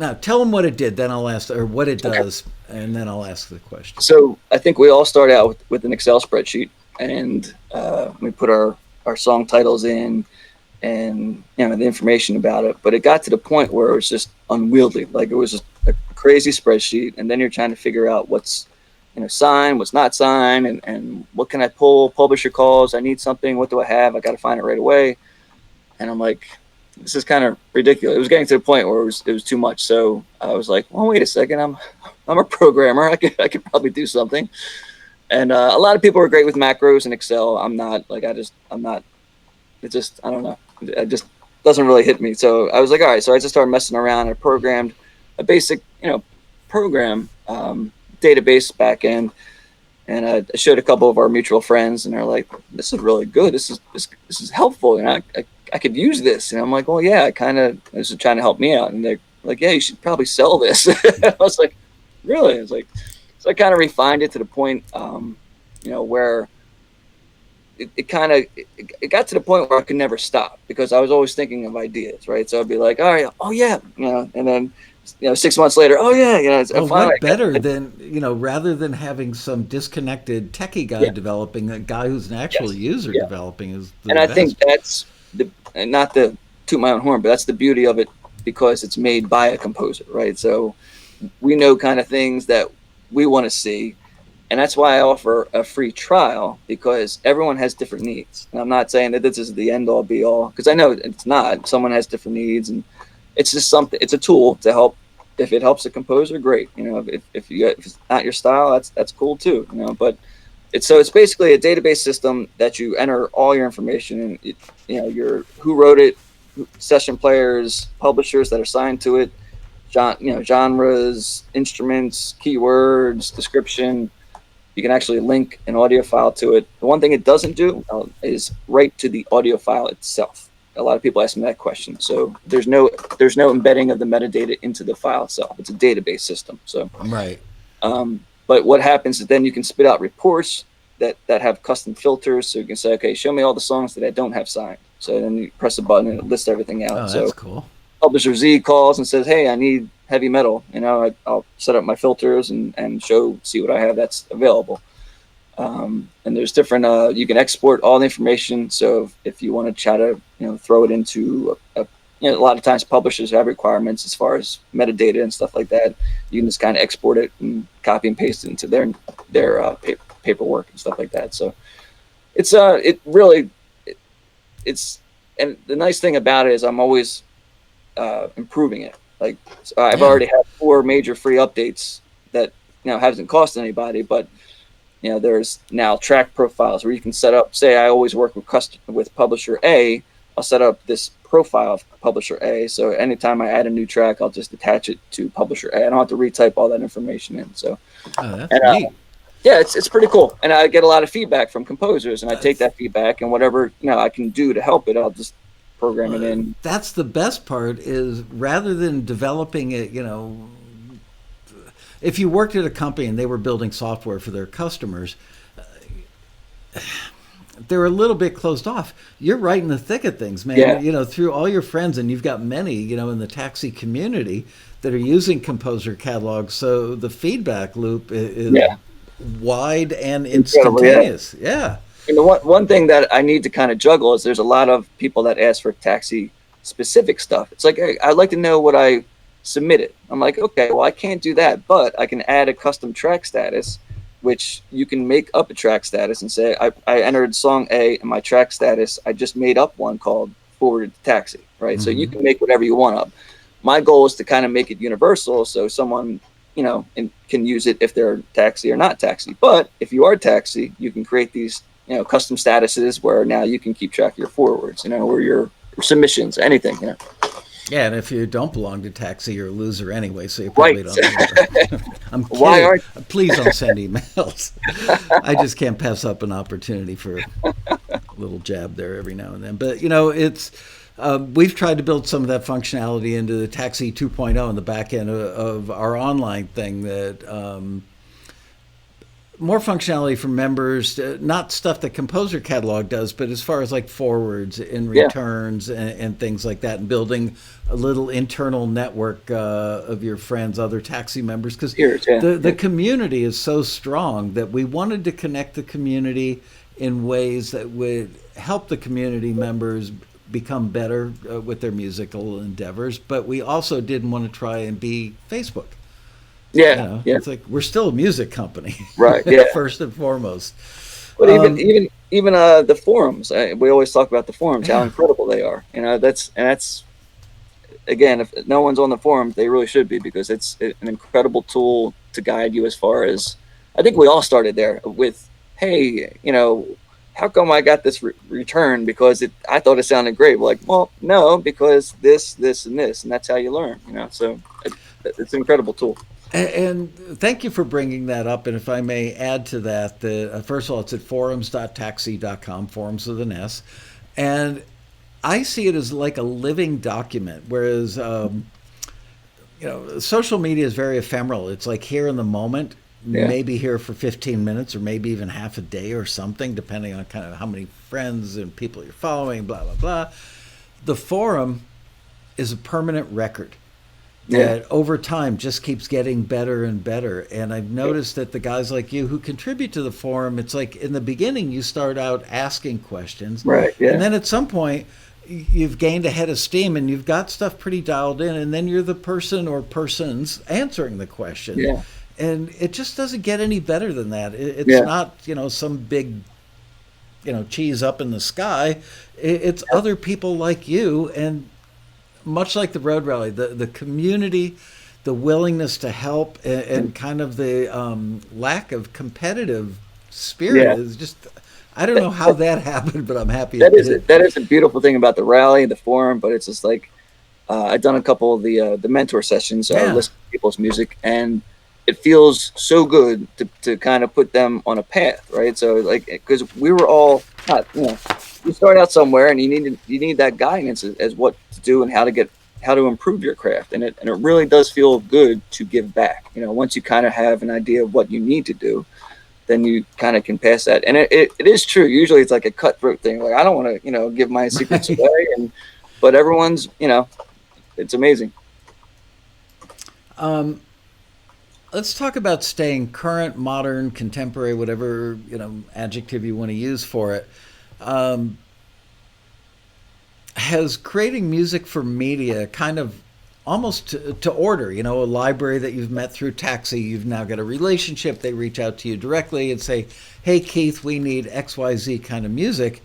Now tell them what it did. Then I'll ask, or what it does, and then I'll ask the question. So I think we all start out with an Excel spreadsheet, and we put our song titles in, and the information about it. But it got to the point where it was just unwieldy. Like it was just a crazy spreadsheet, and then you're trying to figure out what's signed, what's not signed, and what can I pull? Publisher calls, I need something. What do I have? I got to find it right away. And I'm like, this is kind of ridiculous. It was getting to the point where it was too much. So I was like, well, wait a second. I'm a programmer. I could probably do something. And a lot of people are great with macros and Excel. I'm not. I'm not. It just, I don't know. It just doesn't really hit me. So I was like, all right. So I just started messing around. I programmed a basic, program, database backend, and I showed a couple of our mutual friends, and they're like, "This is really good. This is helpful, and I could use this." And I'm like, "Well, yeah, this is trying to help me out." And they're like, "Yeah, you should probably sell this." I was like, "Really?" I was like, so I kind of refined it to the point, where it got to the point where I could never stop because I was always thinking of ideas, right? So I'd be like, all right, oh yeah, and then 6 months later, oh yeah, Well, what better than rather than having some disconnected techie guy developing, a guy who's an actual user developing is the and best. I think that's and not to toot my own horn, but that's the beauty of it because it's made by a composer, right? So we know kind of things that we want to see. And that's why I offer a free trial because everyone has different needs. And I'm not saying that this is the end all be all because I know it's not. Someone has different needs, and it's just something. It's a tool to help. If it helps a composer, great. If it's not your style, that's cool too. But it's basically a database system that you enter all your information in. Your who wrote it, session players, publishers that are signed to it, genres, instruments, keywords, description. You can actually link an audio file to it. The one thing it doesn't do is write to the audio file itself. A lot of people ask me that question. So there's no embedding of the metadata into the file itself. It's a database system. So Right. but what happens is then you can spit out reports that have custom filters. So you can say, okay, show me all the songs that I don't have signed. So then you press a button and it lists everything out. Oh, that's so cool. Publisher Z calls and says, hey, I need heavy metal. I'll set up my filters and see what I have that's available. And there's different, you can export all the information. So if you want to try to, throw it into a lot of times publishers have requirements as far as metadata and stuff like that. You can just kind of export it and copy and paste it into their paperwork and stuff like that. So it's and the nice thing about it is I'm always improving it. Like I've already had 4 major free updates that hasn't cost anybody, but there's now track profiles where you can set up. Say I always work with publisher A. I'll set up this profile of publisher A. So anytime I add a new track, I'll just attach it to publisher A. I don't have to retype all that information in. So that's neat. Yeah, it's pretty cool. And I get a lot of feedback from composers, and I take that feedback and whatever I can do to help it, I'll just program it in. That's the best part is rather than developing it, if you worked at a company and they were building software for their customers, they're a little bit closed off. You're right in the thick of things, man. Yeah. Through all your friends, and you've got many, in the taxi community that are using composer catalogs. So the feedback loop is wide and instantaneous. Yeah. And the one thing that I need to kind of juggle is there's a lot of people that ask for taxi specific stuff. It's like, hey, I'd like to know what I submitted. I'm like, okay, well, I can't do that, but I can add a custom track status, which you can make up a track status and say, I entered song A and my track status, I just made up one called forwarded to taxi, right? Mm-hmm. So you can make whatever you want up. My goal is to kind of make it universal so someone, can use it if they're taxi or not taxi. But if you are taxi, you can create these, custom statuses where now you can keep track of your forwards, or your submissions, anything, Yeah, and if you don't belong to taxi, you're a loser anyway, so you probably don't. I'm kidding. Please don't send emails. I just can't pass up an opportunity for a little jab there every now and then. But it's we've tried to build some of that functionality into the Taxi 2.0 in the back end of our online thing. That more functionality for members, not stuff that Composer Catalog does, but as far as like forwards and returns and things like that, and building a little internal network of your friends, other taxi members, because the community is so strong that we wanted to connect the community in ways that would help the community members become better with their musical endeavors, but we also didn't want to try and be Facebook. It's like we're still a music company, right? Yeah, first and foremost. But even the forums, we always talk about the forums, how incredible they are. That's again, if no one's on the forums, they really should be, because it's an incredible tool to guide you as far as. I think we all started there with, hey, how come I got this return because I thought it sounded great. We're like, well, no, because this, and this, and that's how you learn. So it's an incredible tool. And thank you for bringing that up. And if I may add to that, first of all, it's at forums.taxi.com, forums with an S. And I see it as like a living document, whereas, social media is very ephemeral. It's like here in the moment, maybe here for 15 minutes or maybe even half a day or something, depending on kind of how many friends and people you're following, blah, blah, blah. The forum is a permanent record that over time just keeps getting better and better. And I've noticed that the guys like you who contribute to the forum, it's like in the beginning you start out asking questions, right? Yeah. And then at some point you've gained a head of steam and you've got stuff pretty dialed in, and then you're the person or persons answering the question. Yeah. And it just doesn't get any better than that. It's not, some big, cheese up in the sky. It's other people like you, and much like the Road Rally, the community, the willingness to help, and kind of the lack of competitive spirit is just, I don't know how that happened, but I'm happy that is a beautiful thing about the rally and the forum. But it's just like I've done a couple of the mentor sessions, listen to people's music, and it feels so good to kind of put them on a path, right? So like, because we were all not, you start out somewhere and you need that guidance as what to do and how to improve your craft, and it really does feel good to give back. Once you kind of have an idea of what you need to do, then you kind of can pass that. And it is true. Usually it's like a cutthroat thing. Like, I don't want to, give my secrets away, but everyone's, it's amazing. Let's talk about staying current, modern, contemporary, whatever adjective you want to use for it. Has creating music for media kind of almost to order, a library that you've met through Taxi, you've now got a relationship, they reach out to you directly and say, hey Keith, we need XYZ kind of music.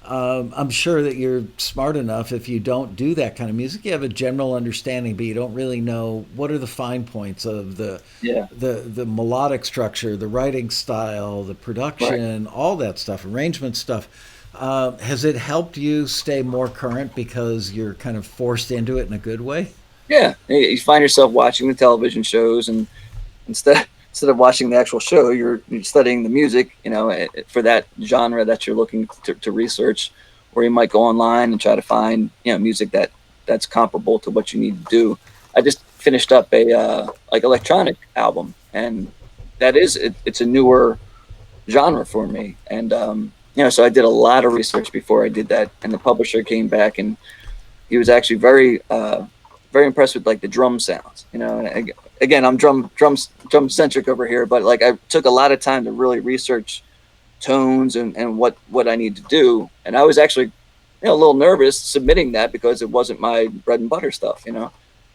I'm sure that you're smart enough, if you don't do that kind of music, you have a general understanding, but you don't really know what are the fine points of the melodic structure, the writing style, the production, right, all that stuff, arrangement stuff. Has it helped you stay more current because you're kind of forced into it in a good way? Yeah, you find yourself watching the television shows, and instead of watching the actual show, you're studying the music, for that genre that you're looking to research, or you might go online and try to find, music that's comparable to what you need to do. I just finished up a like electronic album, and it's a newer genre for me, and so I did a lot of research before I did that, and the publisher came back and he was actually very impressed with like the drum sounds, and again, I'm drum centric over here, but like I took a lot of time to really research tones and what I need to do, and I was actually a little nervous submitting that because it wasn't my bread and butter stuff,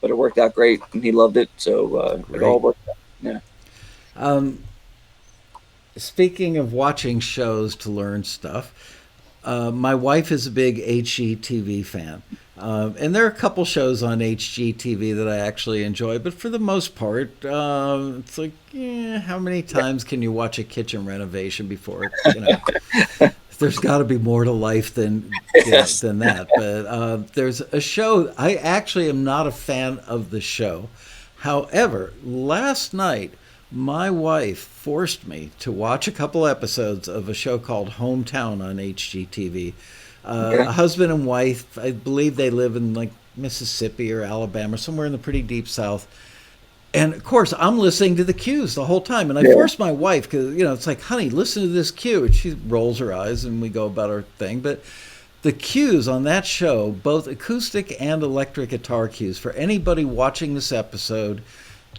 but it worked out great and he loved it, so it all worked out. Yeah. Speaking of watching shows to learn stuff, my wife is a big HGTV fan. And there are a couple shows on HGTV that I actually enjoy, but for the most part, it's like, how many times can you watch a kitchen renovation before it, there's got to be more to life than than that. But there's a show, I actually am not a fan of the show. However, last night, my wife forced me to watch a couple episodes of a show called Hometown on HGTV. A husband and wife, I believe they live in like Mississippi or Alabama, somewhere in the pretty deep South. And of course, I'm listening to the cues the whole time. And I forced my wife because, it's like, honey, listen to this cue. And she rolls her eyes and we go about our thing. But the cues on that show, both acoustic and electric guitar cues, for anybody watching this episode,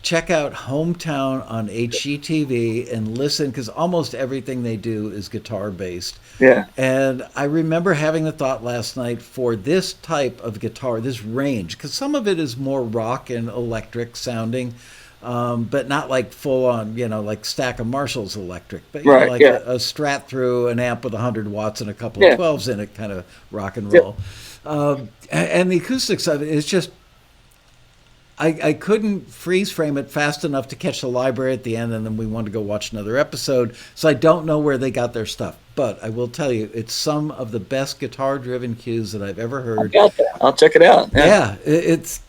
check out Hometown on HGTV and listen, because almost everything they do is guitar based. Yeah. And I remember having the thought last night, for this type of guitar, this range, because some of it is more rock and electric sounding, but not like full on, like Stack of Marshalls electric, but a Strat through an amp with 100 watts and a couple of 12s in it, kind of rock and roll. And the acoustics of it is just, I couldn't freeze frame it fast enough to catch the library at the end, and then we wanted to go watch another episode. So I don't know where they got their stuff. But I will tell you, it's some of the best guitar-driven cues that I've ever heard. I'll check it out. Yeah, it's,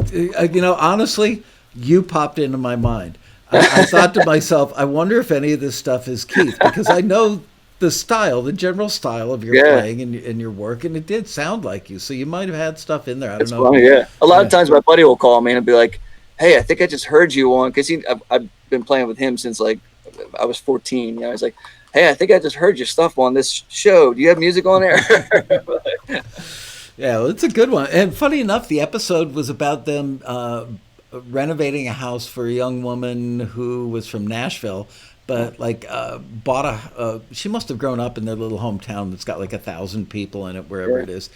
honestly, you popped into my mind. I thought to myself, I wonder if any of this stuff is Keith, because I know the style, the general style of your playing and your work, and it did sound like you. So you might have had stuff in there. I don't know. Funny, a lot of times my buddy will call me and be like, "Hey, I think I just heard you on," because I've been playing with him since like I was 14. I was like, "Hey, I think I just heard your stuff on this show. Do you have music on there?" Yeah, well, it's a good one. And funny enough, the episode was about them renovating a house for a young woman who was from Nashville, but bought she must have grown up in their little hometown that's got like 1,000 people in it, wherever it is.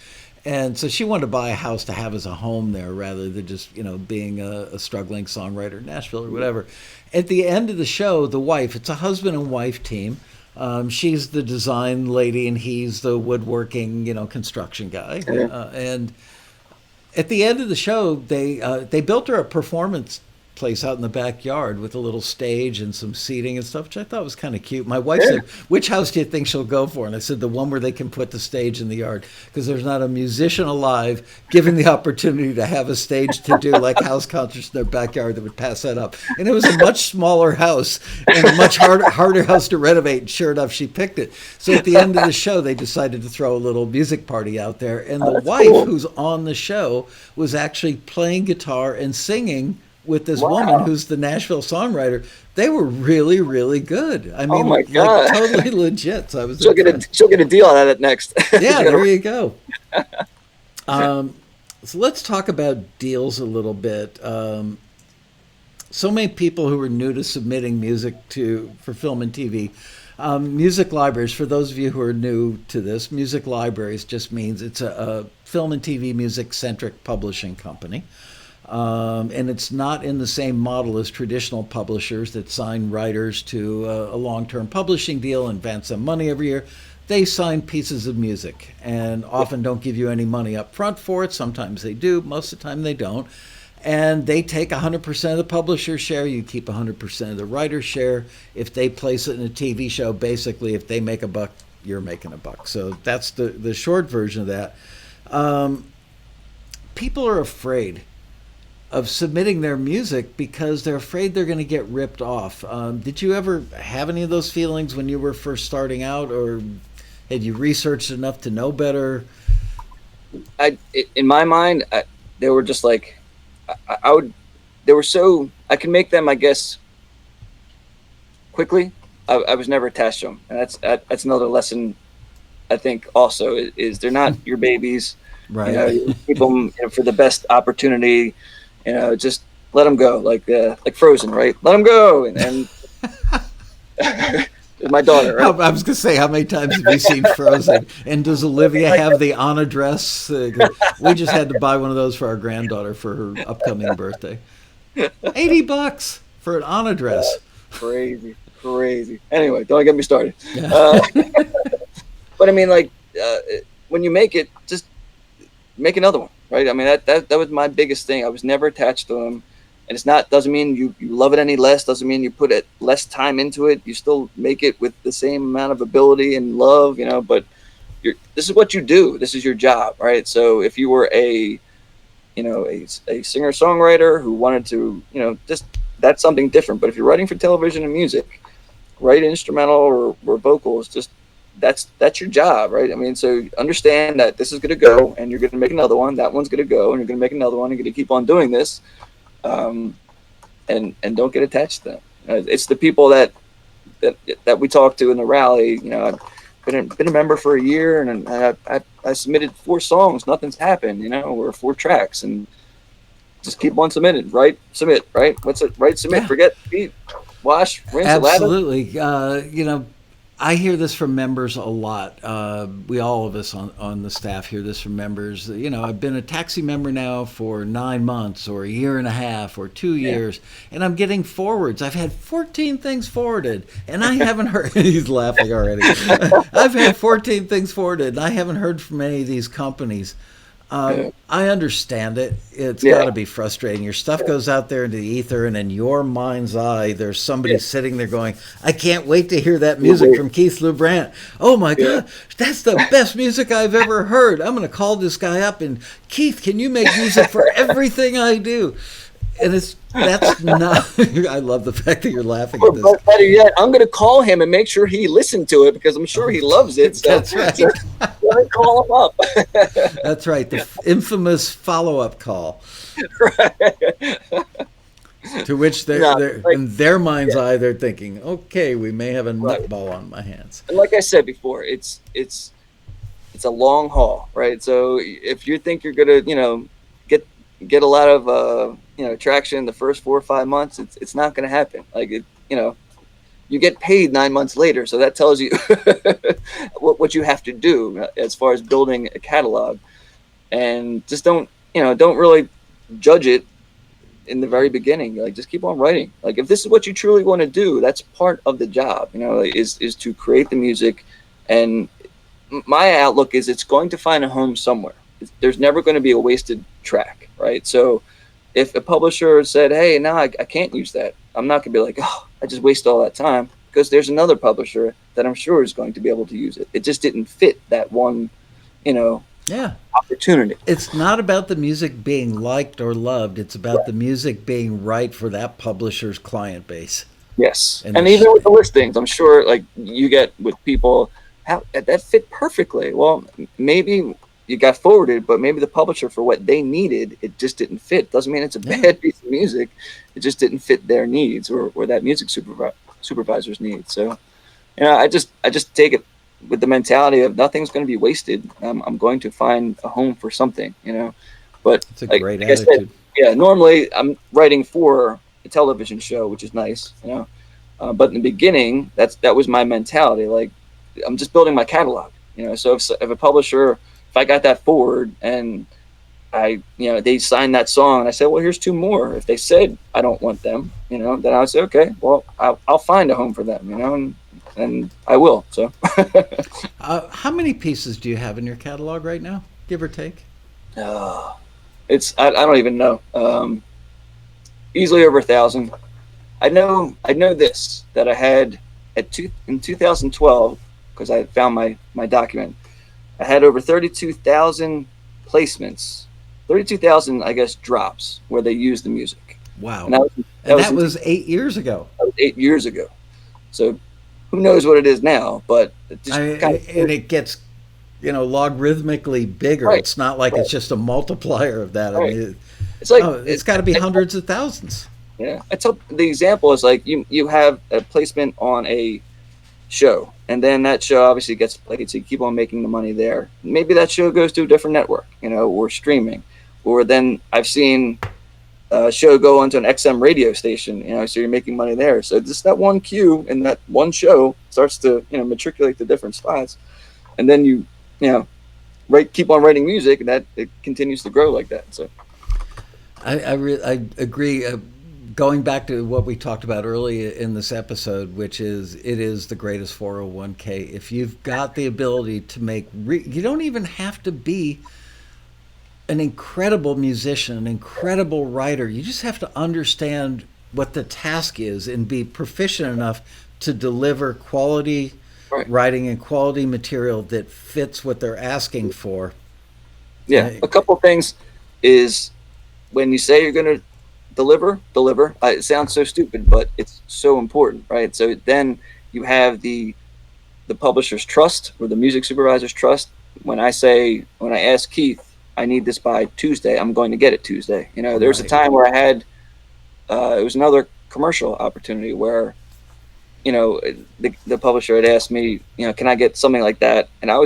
And so she wanted to buy a house to have as a home there, rather than just, being a struggling songwriter in Nashville or whatever. At the end of the show, the wife, it's a husband and wife team. She's the design lady and he's the woodworking, construction guy. And at the end of the show, they built her a performance place out in the backyard with a little stage and some seating and stuff, which I thought was kind of cute. My wife Yeah. said, "Which house do you think she'll go for?" And I said, "The one where they can put the stage in the yard, because there's not a musician alive given the opportunity to have a stage to do like house concerts in their backyard that would pass that up." And it was a much smaller house and a much harder house to renovate. And sure enough, she picked it. So at the end of the show, they decided to throw a little music party out there, and the That's wife, cool. who's on the show, was actually playing guitar and singing with this Wow. woman who's the Nashville songwriter. They were really, really good. I Oh mean, my God. like totally legit. So I was She'll get a deal out of it next. yeah, there you go. So let's talk about deals a little bit. So many people who are new to submitting music for film and TV. Music libraries, for those of you who are new to this, music libraries just means it's a film and TV music centric publishing company. And it's not in the same model as traditional publishers that sign writers to a long-term publishing deal and advance them money every year. They sign pieces of music and often don't give you any money up front for it. Sometimes they do. Most of the time they don't. And they take 100% of the publisher's share. You keep 100% of the writer's share. If they place it in a TV show, basically, if they make a buck, you're making a buck. So that's the short version of that. People are afraid of submitting their music because they're afraid they're going to get ripped off. Did you ever have any of those feelings when you were first starting out, or had you researched enough to know better? In my mind, they were just like, I would. They were so I can make them, I guess, quickly. I was never attached to them, and that's another lesson. I think also is they're not your babies. Right. You keep them for the best opportunity. Just let them go, like Frozen, right? Let them go, and my daughter. Right? I was going to say, how many times have you seen Frozen? And does Olivia have the Anna dress? We just had to buy one of those for our granddaughter for her upcoming birthday. $80 for an Anna dress. Crazy. Anyway, don't get me started. But I mean, like, when you make it, just make another one, right? I mean, that was my biggest thing. I was never attached to them. And doesn't mean you love it any less, doesn't mean you put less time into it. You still make it with the same amount of ability and love, but this is what you do. This is your job, right? So if you were a singer-songwriter who wanted to, just, that's something different. But if you're writing for television and music, write instrumental or vocals, just that's your job, right? I mean, so understand that this is going to go and you're going to make another one. That one's going to go and you're going to make another one. You're going to keep on doing this. And don't get attached to them. It's the people that we talk to in the rally. I've been a member for a year, and I submitted 4 songs. Nothing's happened, or 4 tracks, and just keep on submitting. Right, submit. Right, what's it? Right, submit. Yeah. Forget, beat, wash, rinse, Absolutely. I hear this from members a lot. We all of us on the staff hear this from members. I've been a taxi member now for 9 months or a year and a half or 2 years, and I'm getting forwards. I've had 14 things forwarded, and I haven't heard. He's laughing already. I've had 14 things forwarded, and I haven't heard from any of these companies. I understand it. It's got to be frustrating. Your stuff goes out there into the ether, and in your mind's eye, there's somebody sitting there going, "I can't wait to hear that music from Keith LuBrant. Oh my God, that's the best music I've ever heard. I'm going to call this guy up and, Keith, can you make music for everything I do?" And that's not. I love the fact that you're laughing at this. But better yet, I'm going to call him and make sure he listened to it because I'm sure he loves it. So That's right. Call him up. That's right. The infamous follow-up call. Right. To which in their mind's eye, they're thinking, "Okay, we may have a nutball on my hands." And like I said before, it's a long haul, right? So if you think you're gonna, get a lot of traction in the first 4 or 5 months, it's not gonna happen. Like you get paid 9 months later, so that tells you what you have to do as far as building a catalog, and just don't really judge it in the very beginning. Like, just keep on writing. Like, if this is what you truly want to do, that's part of the job, is to create the music. And my outlook is it's going to find a home somewhere. There's never going to be a wasted track, right? So if a publisher said, hey, no, I can't use that, I'm not gonna be like, oh, I just wasted all that time, because there's another publisher that I'm sure is going to be able to use it. It just didn't fit that one, you know, Yeah. opportunity. It's not about the music being liked or loved. It's about the music being right for that publisher's client base. Yes, And and even with the listings, I'm sure like you get with people, how that fit perfectly. Well, maybe you got forwarded, but maybe the publisher, for what they needed, it just didn't fit. Doesn't mean it's a bad piece of music. It just didn't fit their needs, or that music supervisor's needs. So, I just take it with the mentality of nothing's going to be wasted. I'm going to find a home for something. But it's a like, great like I said, attitude. yeah, normally I'm writing for a television show, which is nice. But in the beginning, that was my mentality. Like, I'm just building my catalog. So if a publisher, if I got that forward and they signed that song, and I said, well, here's two more. If they said I don't want them, then I would say, okay, well, I'll find a home for them, and I will. So, How many pieces do you have in your catalog right now, give or take? I don't even know. Easily over 1,000. I know this, that I had in 2012, because I found my document. I had over 32,000 placements, 32,000, I guess, drops where they used the music. Wow. And that was 8 years ago. That was 8 years ago. So who knows what it is now? But it just and it gets, logarithmically bigger. Right. It's not like it's just a multiplier of that. Right. I mean, it's like it's got to be hundreds of thousands. Yeah, I tell the example is like you have a placement on a show, and then that show obviously gets played, so you keep on making the money there. Maybe that show goes to a different network, or streaming, or then I've seen a show go onto an XM radio station, so you're making money there. So just that one cue and that one show starts to matriculate to different spots, and then you keep on writing music, and that it continues to grow like that. So I agree. Going back to what we talked about earlier in this episode, which is it is the greatest 401k. If you've got the ability to make, you don't even have to be an incredible musician, an incredible writer. You just have to understand what the task is and be proficient enough to deliver quality writing and quality material that fits what they're asking for. Yeah, a couple things is when you say you're going to deliver. It sounds so stupid, but it's so important, right? So then you have the publisher's trust, or the music supervisor's trust. When I ask Keith, I need this by Tuesday, I'm going to get it Tuesday. There was a time where I had, it was another commercial opportunity where, the publisher had asked me, can I get something like that? And I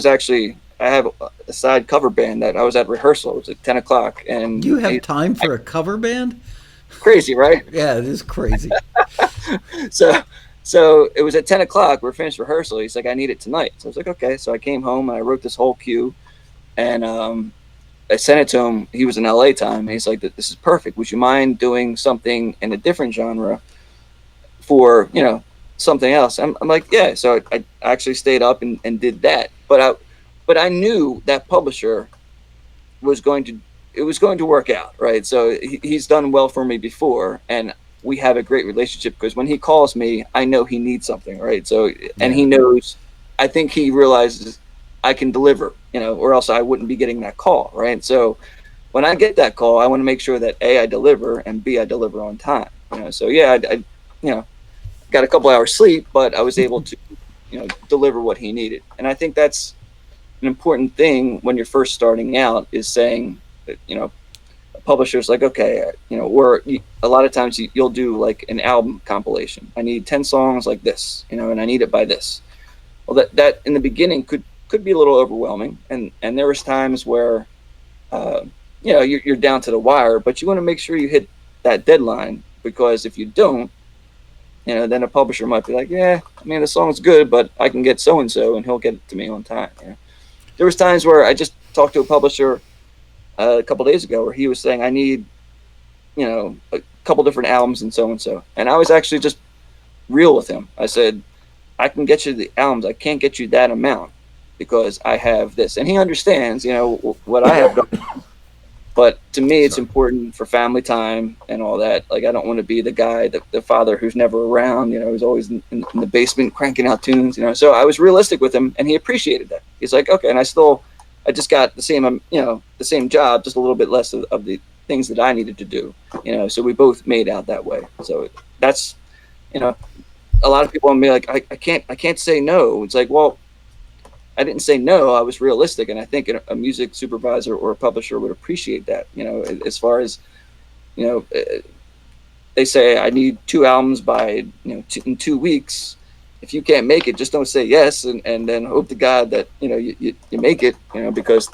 have a side cover band that I was at rehearsal. It was at 10 o'clock. And you have time for a cover band? Crazy, right? Yeah, it is crazy. So it was at 10 o'clock. We're finished rehearsal. He's like, I need it tonight. So I was like, okay. So I came home and I wrote this whole cue, and I sent it to him. He was in LA time. And he's like, this is perfect. Would you mind doing something in a different genre for, something else? I'm like, yeah. So I actually stayed up and did that. But I knew that publisher was going to work out, right? So he's done well for me before, and we have a great relationship, because when he calls me, I know he needs something, right? So, and he knows, I think he realizes I can deliver, or else I wouldn't be getting that call, right? So when I get that call, I want to make sure that A, I deliver, and B, I deliver on time. So yeah, I got a couple hours sleep, but I was able to, deliver what he needed. And I think that's an important thing when you're first starting out, is saying, a publisher's like, okay, a lot of times you'll do like an album compilation. I need 10 songs like this, and I need it by this. Well, that in the beginning could be a little overwhelming, and there was times where, you're down to the wire, but you want to make sure you hit that deadline, because if you don't, then a publisher might be like, yeah, I mean, the song's good, but I can get so and so, and he'll get it to me on time. There was times where I just talked to a publisher a couple days ago where he was saying, I need, a couple different albums and so. And I was actually just real with him. I said, I can get you the albums. I can't get you that amount because I have this. And he understands, what I have done. But to me, it's Sorry. important for family time and all that. Like, I don't want to be the guy, the father who's never around, who's always in the basement cranking out tunes, So I was realistic with him, and he appreciated that. He's like, okay, and I just got the same, the same job, just a little bit less of the things that I needed to do, So we both made out that way. So that's, a lot of people want me like, I can't say no. It's like, well, I didn't say no. I was realistic, and I think a music supervisor or a publisher would appreciate that. As far as they say I need 2 albums by in 2 weeks. If you can't make it, just don't say yes, and then hope to God that you make it. Because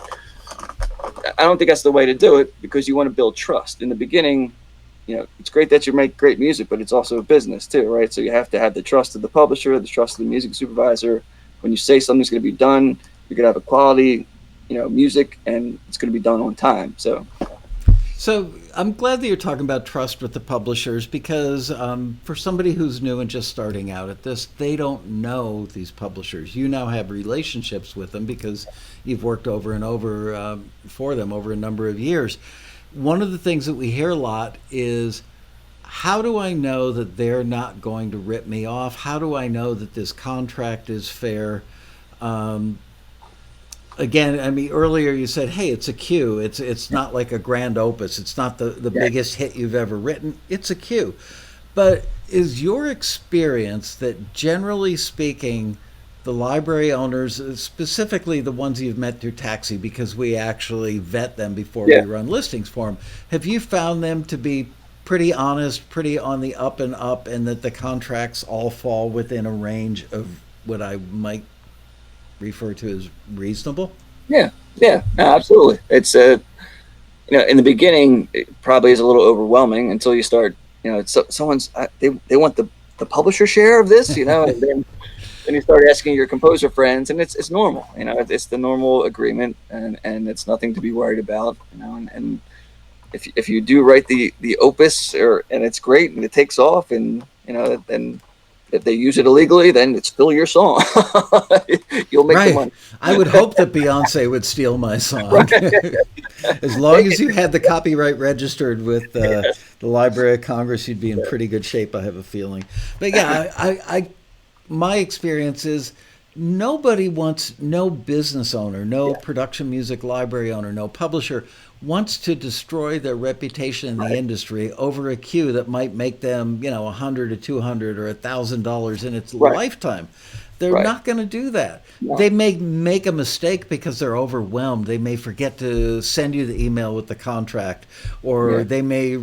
I don't think that's the way to do it, because you want to build trust in the beginning. It's great that you make great music, but it's also a business too, right? So you have to have the trust of the publisher, the trust of the music supervisor. When you say something's going to be done, you're going to have a quality, music, and it's going to be done on time. So I'm glad that you're talking about trust with the publishers, because for somebody who's new and just starting out at this, they don't know these publishers. You now have relationships with them because you've worked over and over for them over a number of years. One of the things that we hear a lot is, how do I know that they're not going to rip me off? How do I know that this contract is fair? Again, I mean, earlier you said, hey, it's a cue. It's not like a grand opus. It's not the biggest hit you've ever written. It's a cue. But is your experience that, generally speaking, the library owners, specifically the ones you've met through Taxi, because we actually vet them before we run listings for them, have you found them to be pretty honest, pretty on the up and up, and that the contracts all fall within a range of what I might refer to as reasonable? Yeah, no, absolutely. It's in the beginning, it probably is a little overwhelming until you start. It's someone's they want the publisher share of this, and then you start asking your composer friends, and it's normal. It's the normal agreement, and it's nothing to be worried about. And if you do write the opus, and it's great and it takes off, and then if they use it illegally, then it's still your song. You'll make the Right. money. I would hope that Beyonce would steal my song. As long as you had the copyright registered with the Library of Congress, you'd be in pretty good shape, I have a feeling. But yeah, my experience is, nobody wants, no business owner, no production music library owner, no publisher wants to destroy their reputation in the industry over a cue that might make them, $100 or $200 or $1,000 in its lifetime. They're not going to do that. No. They may make a mistake because they're overwhelmed. They may forget to send you the email with the contract, or they may,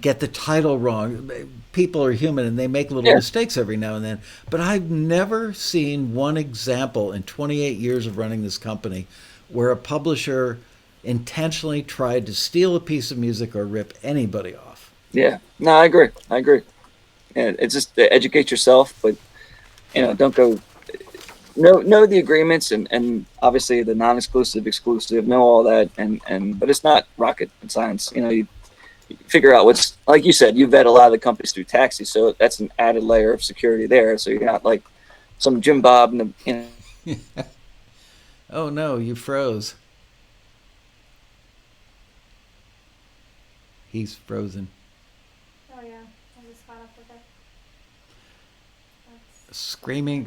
get the title wrong. People are human, and they make little mistakes every now and then. But I've never seen one example in 28 years of running this company where a publisher intentionally tried to steal a piece of music or rip anybody off. Yeah, no, I agree. And it's just to educate yourself, but don't go. Know the agreements, and obviously the non-exclusive, exclusive, know all that, and but it's not rocket science. You figure out what's, like you said, you vet a lot of the companies through Taxi, so that's an added layer of security there. So you're not like some Jim Bob in the. Oh no, you froze. He's frozen. Oh yeah, I just got up with it. Streaming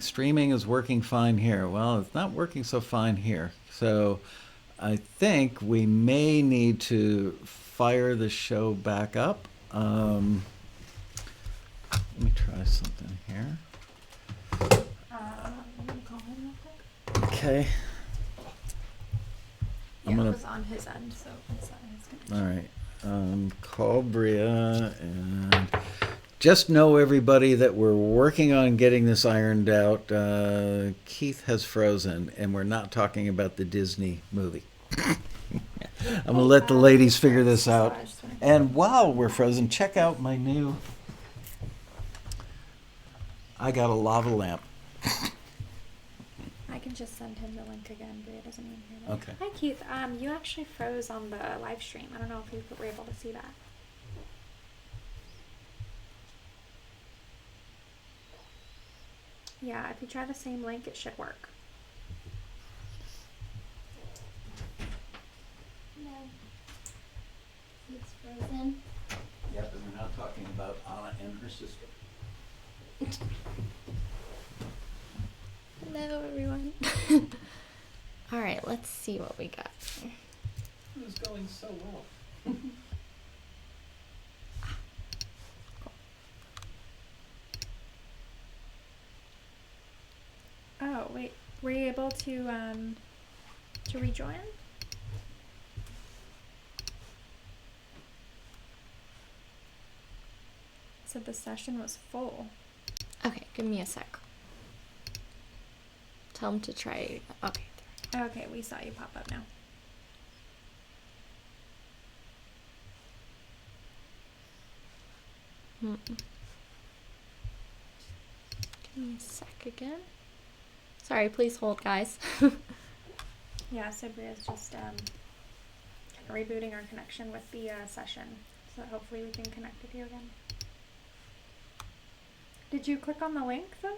is working fine here. Well, it's not working so fine here. So I think we may need to fire the show back up. Let me try something here. I'm gonna call him real quick. Okay. Yeah, it was on his end, so it's not his connection. All right. Call Bria, and just know, everybody, that we're working on getting this ironed out. Keith has frozen, and we're not talking about the Disney movie. I'm going to let the ladies figure this out. And while we're frozen, check out my new... I got a lava lamp. I can just send him the link again. Bria doesn't even hear that. Okay. Hi Keith. You actually froze on the live stream. I don't know if you were able to see that. Yeah, if you try the same link, it should work. No. Hello, everyone. All right, let's see what we got. It was going so well. Oh wait, were you able to rejoin? Said the session was full. Okay, give me a sec. Tell them to try. Okay. Okay, we saw you pop up now. Give me a sec again. Sorry, please hold, guys. Yeah, Sabria's just rebooting our connection with the session, so hopefully we can connect with you again. Did you click on the link though?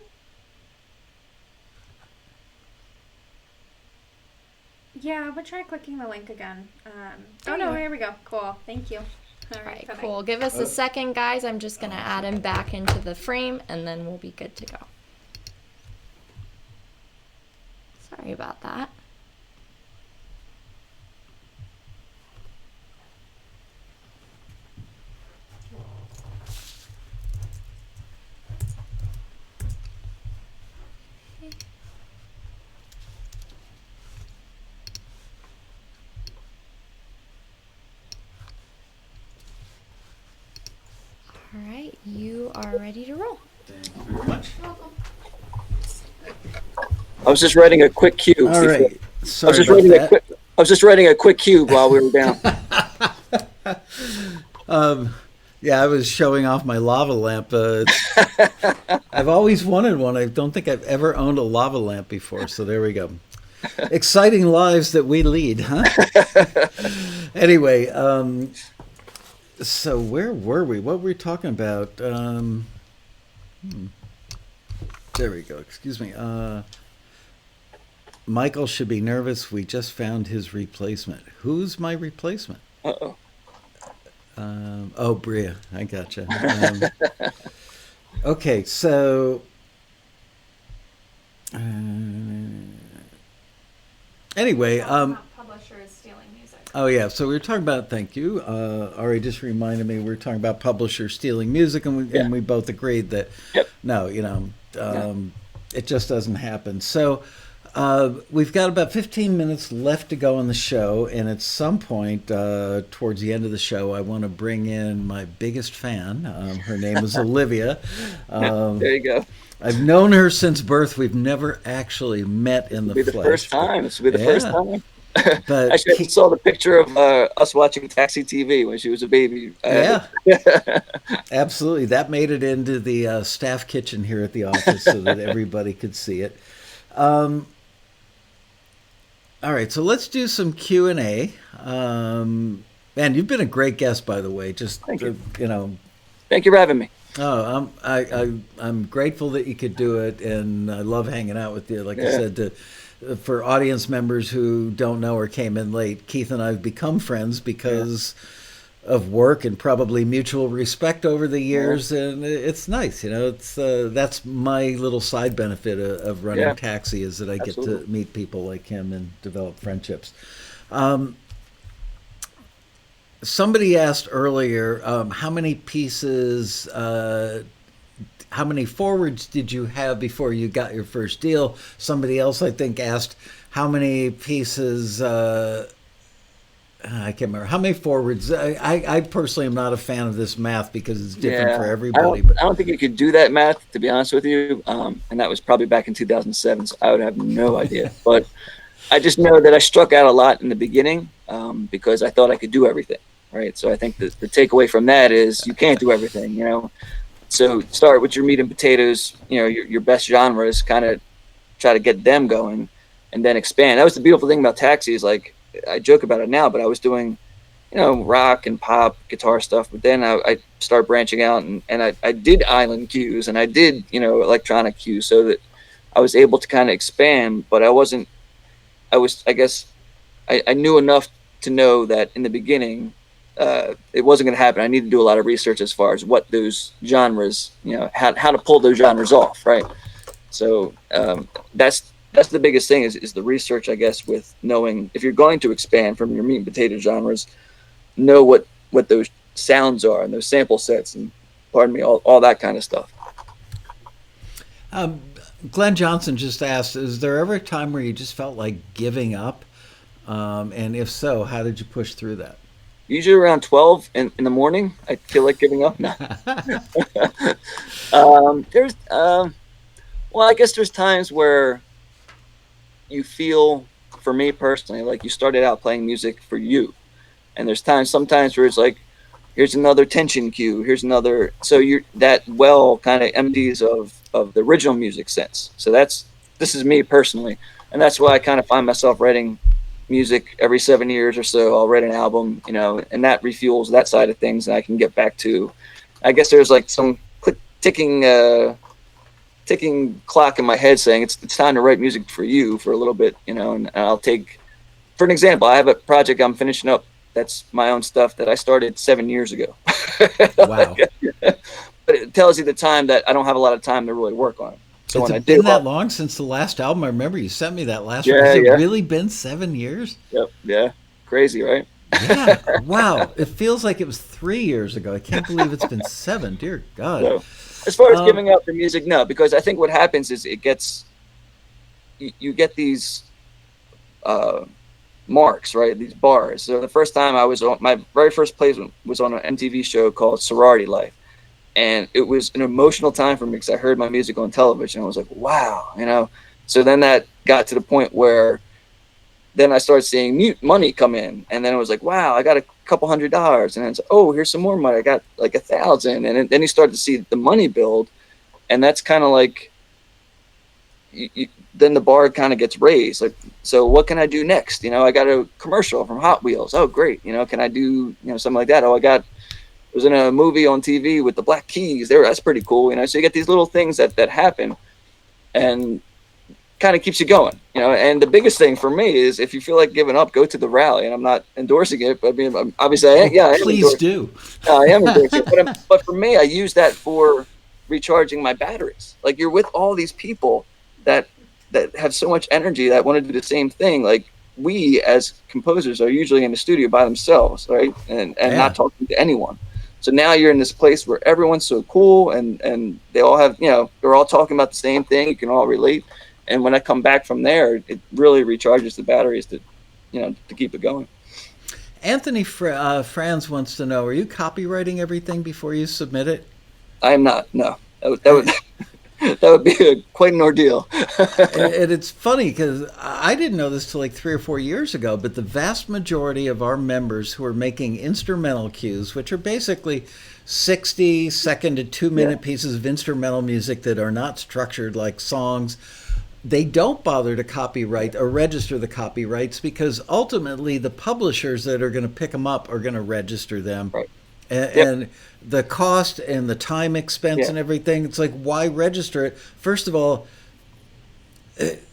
Yeah, but try clicking the link again. Oh no, here we go. Cool. Thank you. All right, cool. Give us a second, guys. I'm just going to add him back into the frame, and then we'll be good to go. Sorry about that. All right, you are ready to roll. Thank you very much. I was just writing a quick cue. All right. Sorry I was just writing a quick cue while we were down. Yeah, I was showing off my lava lamp. I've always wanted one. I don't think I've ever owned a lava lamp before, so there we go. Exciting lives that we lead, huh? Anyway, so where were we? What were we talking about? There we go. Excuse me. Michael should be nervous. We just found his replacement. Who's my replacement? Uh-oh. Oh, Bria. I gotcha. Okay, so... anyway... Publisher is stealing music. Oh, yeah. So we were talking about, thank you. Ari just reminded me, we were talking about publishers stealing music, and we both agreed that, no, it just doesn't happen. So we've got about 15 minutes left to go on the show, and at some point towards the end of the show, I want to bring in my biggest fan. Her name is Olivia. There you go. I've known her since birth. We've never actually met in the flesh. This will be the first time. This will be the first time. But actually, I saw the picture of us watching Taxi TV when she was a baby. Yeah, absolutely. That made it into the staff kitchen here at the office so that everybody could see it. All right, so let's do some Q&A. Man, you've been a great guest, by the way. Just Thank you. Thank you for having me. Oh, I'm grateful that you could do it, and I love hanging out with you. Like I said, for audience members who don't know or came in late, Keith and I have become friends because of work and probably mutual respect over the years, and it's nice. It's that's my little side benefit of running Taxi, is that I get to meet people like him and develop friendships. Somebody asked earlier, how many pieces, how many forwards did you have before you got your first deal? Somebody else, I think, asked how many pieces, I can't remember, how many forwards. I personally am not a fan of this math because it's different for everybody. I don't think you could do that math, to be honest with you. And that was probably back in 2007, so I would have no idea. But I just know that I struck out a lot in the beginning because I thought I could do everything, right? So I think the takeaway from that is you can't do everything, So start with your meat and potatoes, your best genres, kind of try to get them going and then expand. That was the beautiful thing about Taxi, is like, I joke about it now, but I was doing, rock and pop guitar stuff. But then I started branching out and I did island cues and I did, electronic cues, so that I was able to kind of expand, but I guess I knew enough to know that in the beginning, it wasn't going to happen. I need to do a lot of research as far as what those genres, how to pull those genres off, right? So that's the biggest thing is the research, I guess, with knowing if you're going to expand from your meat and potato genres, know what those sounds are and those sample sets and all that kind of stuff. Glenn Johnson just asked, is there ever a time where you just felt like giving up? And if so, how did you push through that? Usually around 12 in the morning, I feel like giving up. No. Well, I guess there's times where you feel, for me personally, like you started out playing music for you. And there's sometimes where it's like, here's another tension cue, here's another, so that well kind of empties of the original music sense. So this is me personally. And that's why I kind of find myself writing music every 7 years or so. I'll write an album, and that refuels that side of things, and I can get back to, I guess there's like some ticking clock in my head saying it's time to write music for you for a little bit, and I'll take, for an example, I have a project I'm finishing up that's my own stuff that I started 7 years ago. Wow. But it tells you the time that I don't have a lot of time to really work on it. So Has when it been that long since the last album? I remember you sent me that last one. Has it really been 7 years? Yep. Yeah. Crazy, right? Yeah. Wow. It feels like it was 3 years ago. I can't believe it's been 7. Dear God. So, as far as giving up the music, no, because I think what happens is you get these marks, right? These bars. So the first time my very first place was on an MTV show called Sorority Life. And it was an emotional time for me because I heard my music on television. I was like, wow, So then that got to the point where then I started seeing money come in. And then it was like, wow, I got a couple $100. And then it's, oh, here's some more money. I got like 1,000. And then you start to see the money build. And that's kind of like, then the bar kind of gets raised. Like, so what can I do next? I got a commercial from Hot Wheels. Oh, great. Can I do, something like that? Oh, I was in a movie on TV with the Black Keys. That's pretty cool. So you get these little things that happen and kind of keeps you going, and the biggest thing for me is if you feel like giving up, go to the rally. And I'm not endorsing it, but I mean, obviously I am. Please do. I am endorsing it. But for me, I use that for recharging my batteries. Like you're with all these people that have so much energy that want to do the same thing. Like we as composers are usually in the studio by themselves, right? And not talking to anyone. So now you're in this place where everyone's so cool and they all have, they're all talking about the same thing. You can all relate. And when I come back from there, it really recharges the batteries to keep it going. Anthony Franz wants to know, are you copywriting everything before you submit it? I am not. No, that would be quite an ordeal. And it's funny because I didn't know this till like 3 or 4 years ago, but the vast majority of our members who are making instrumental cues, which are basically 60-second to 2-minute pieces of instrumental music that are not structured like songs, they don't bother to copyright or register the copyrights because ultimately the publishers that are going to pick them up are going to register them. Right. And the cost and the time expense and everything, it's like, why register it? First of all,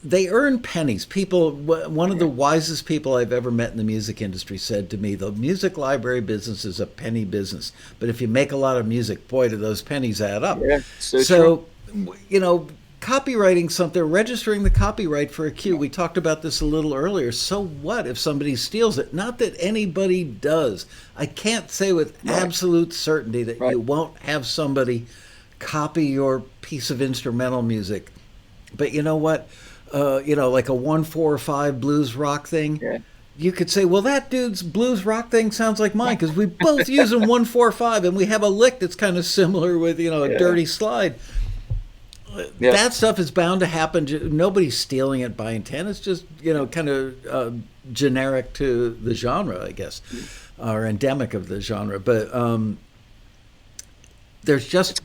they earn pennies. One of the wisest people I've ever met in the music industry said to me, the music library business is a penny business. But if you make a lot of music, boy, do those pennies add up. Yeah, so true. Copywriting something, registering the copyright for a cue. We talked about this a little earlier. So what if somebody steals it? Not that anybody does. I can't say with absolute certainty that you won't have somebody copy your piece of instrumental music. But you know what? Like a 1-4-5 blues rock thing. Yeah. You could say, well, that dude's blues rock thing sounds like mine because we both use a 1-4-5 and we have a lick that's kind of similar with, a dirty slide. Yeah. That stuff is bound to happen. Nobody's stealing it by intent. It's just, kind of generic to the genre, I guess, or endemic of the genre. But there's just,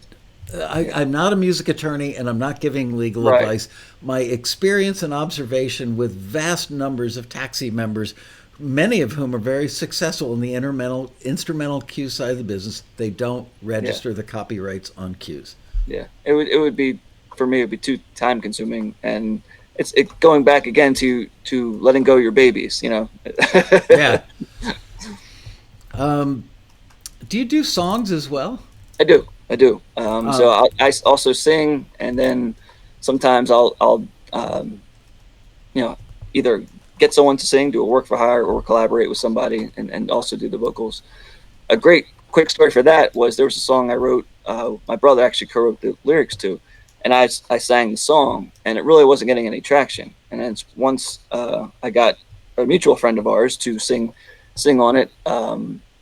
I'm not a music attorney and I'm not giving legal advice. My experience and observation with vast numbers of taxi members, many of whom are very successful in the instrumental cue side of the business, they don't register the copyrights on cues. Yeah, it would be, for me, it'd be too time consuming, and it's going back again to letting go of your babies, Yeah. Do you do songs as well? I do. So I also sing, and then sometimes I'll either get someone to sing, do a work for hire, or collaborate with somebody and also do the vocals. A great quick story for that was there was a song I wrote. My brother actually co-wrote the lyrics to, and I sang the song, and it really wasn't getting any traction. And then once I got a mutual friend of ours to sing on it,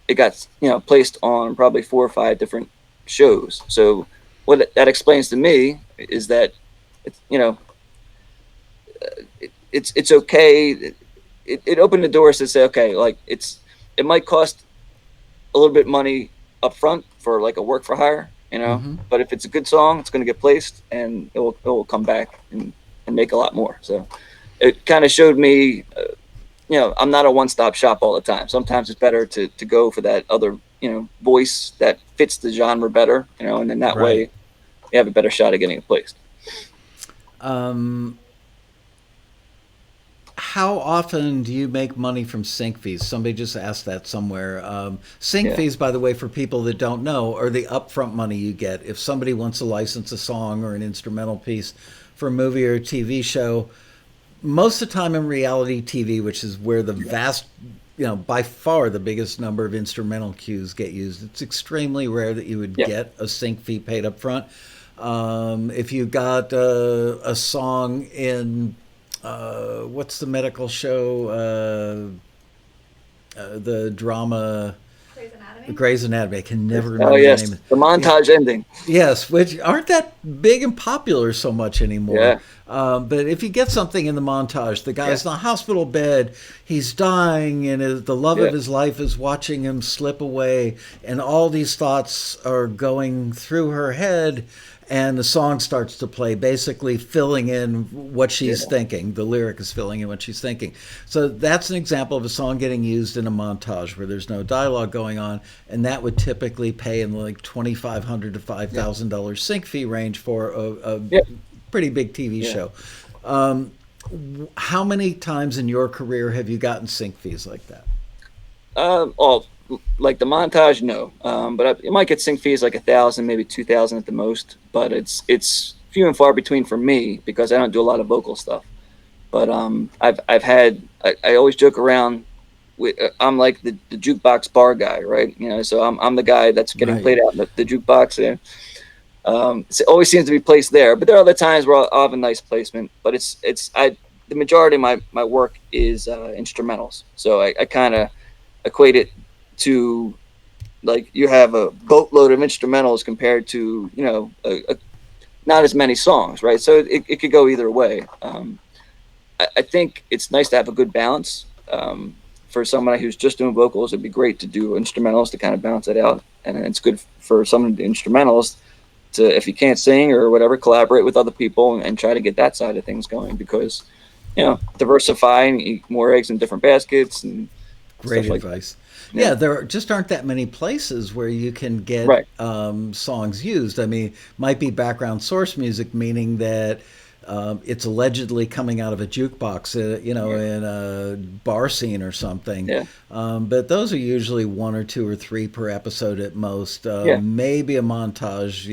it got placed on probably 4 or 5 different shows. So what that explains to me is that it's okay. It opened the doors to say, okay, like it might cost a little bit money up front for like a work for hire, but if it's a good song, it's going to get placed and it will come back and make a lot more. So it kind of showed me, I'm not a one-stop shop all the time. Sometimes it's better to go for that other, voice that fits the genre better, and then that way you have a better shot at getting it placed. How often do you make money from sync fees? Somebody just asked that somewhere. Sync fees, by the way, for people that don't know, are the upfront money you get. If somebody wants to license a song or an instrumental piece for a movie or a TV show, most of the time in reality TV, which is where the vast, by far the biggest number of instrumental cues get used, it's extremely rare that you would get a sync fee paid up front. If you got a song in... what's the medical show? The drama. Grey's Anatomy. I can never remember the name. The montage ending. Yes, which aren't that big and popular so much anymore. Yeah. But if you get something in the montage, the guy's in a hospital bed, he's dying, and the love of his life is watching him slip away, and all these thoughts are going through her head. And the song starts to play, basically filling in what she's thinking. The lyric is filling in what she's thinking. So that's an example of a song getting used in a montage where there's no dialogue going on, and that would typically pay in like $2,500 to $5,000 sync fee range for a pretty big TV show. How many times in your career have you gotten sync fees like that? Like the montage, no. But it might get sync fees like 1,000, maybe 2,000 at the most. But it's few and far between for me because I don't do a lot of vocal stuff. But I've had I always joke around. I'm like the jukebox bar guy, right? So I'm the guy that's getting played out in the jukebox. It always seems to be placed there. But there are other times where I'll have a nice placement. But the majority of my work is instrumentals. So I kind of equate it to like you have a boatload of instrumentals compared to not as many songs, right? So it could go either way. I think it's nice to have a good balance. For somebody who's just doing vocals, it'd be great to do instrumentals to kind of balance it out, and it's good for some of the instrumentals to, if you can't sing or whatever, collaborate with other people and try to get that side of things going because diversify and eat more eggs in different baskets and great advice. Yeah, there just aren't that many places where you can get songs used. I mean, might be background source music, meaning that it's allegedly coming out of a jukebox, in a bar scene or something. Yeah. But those are usually 1 or 2 or 3 per episode at most. Maybe a montage,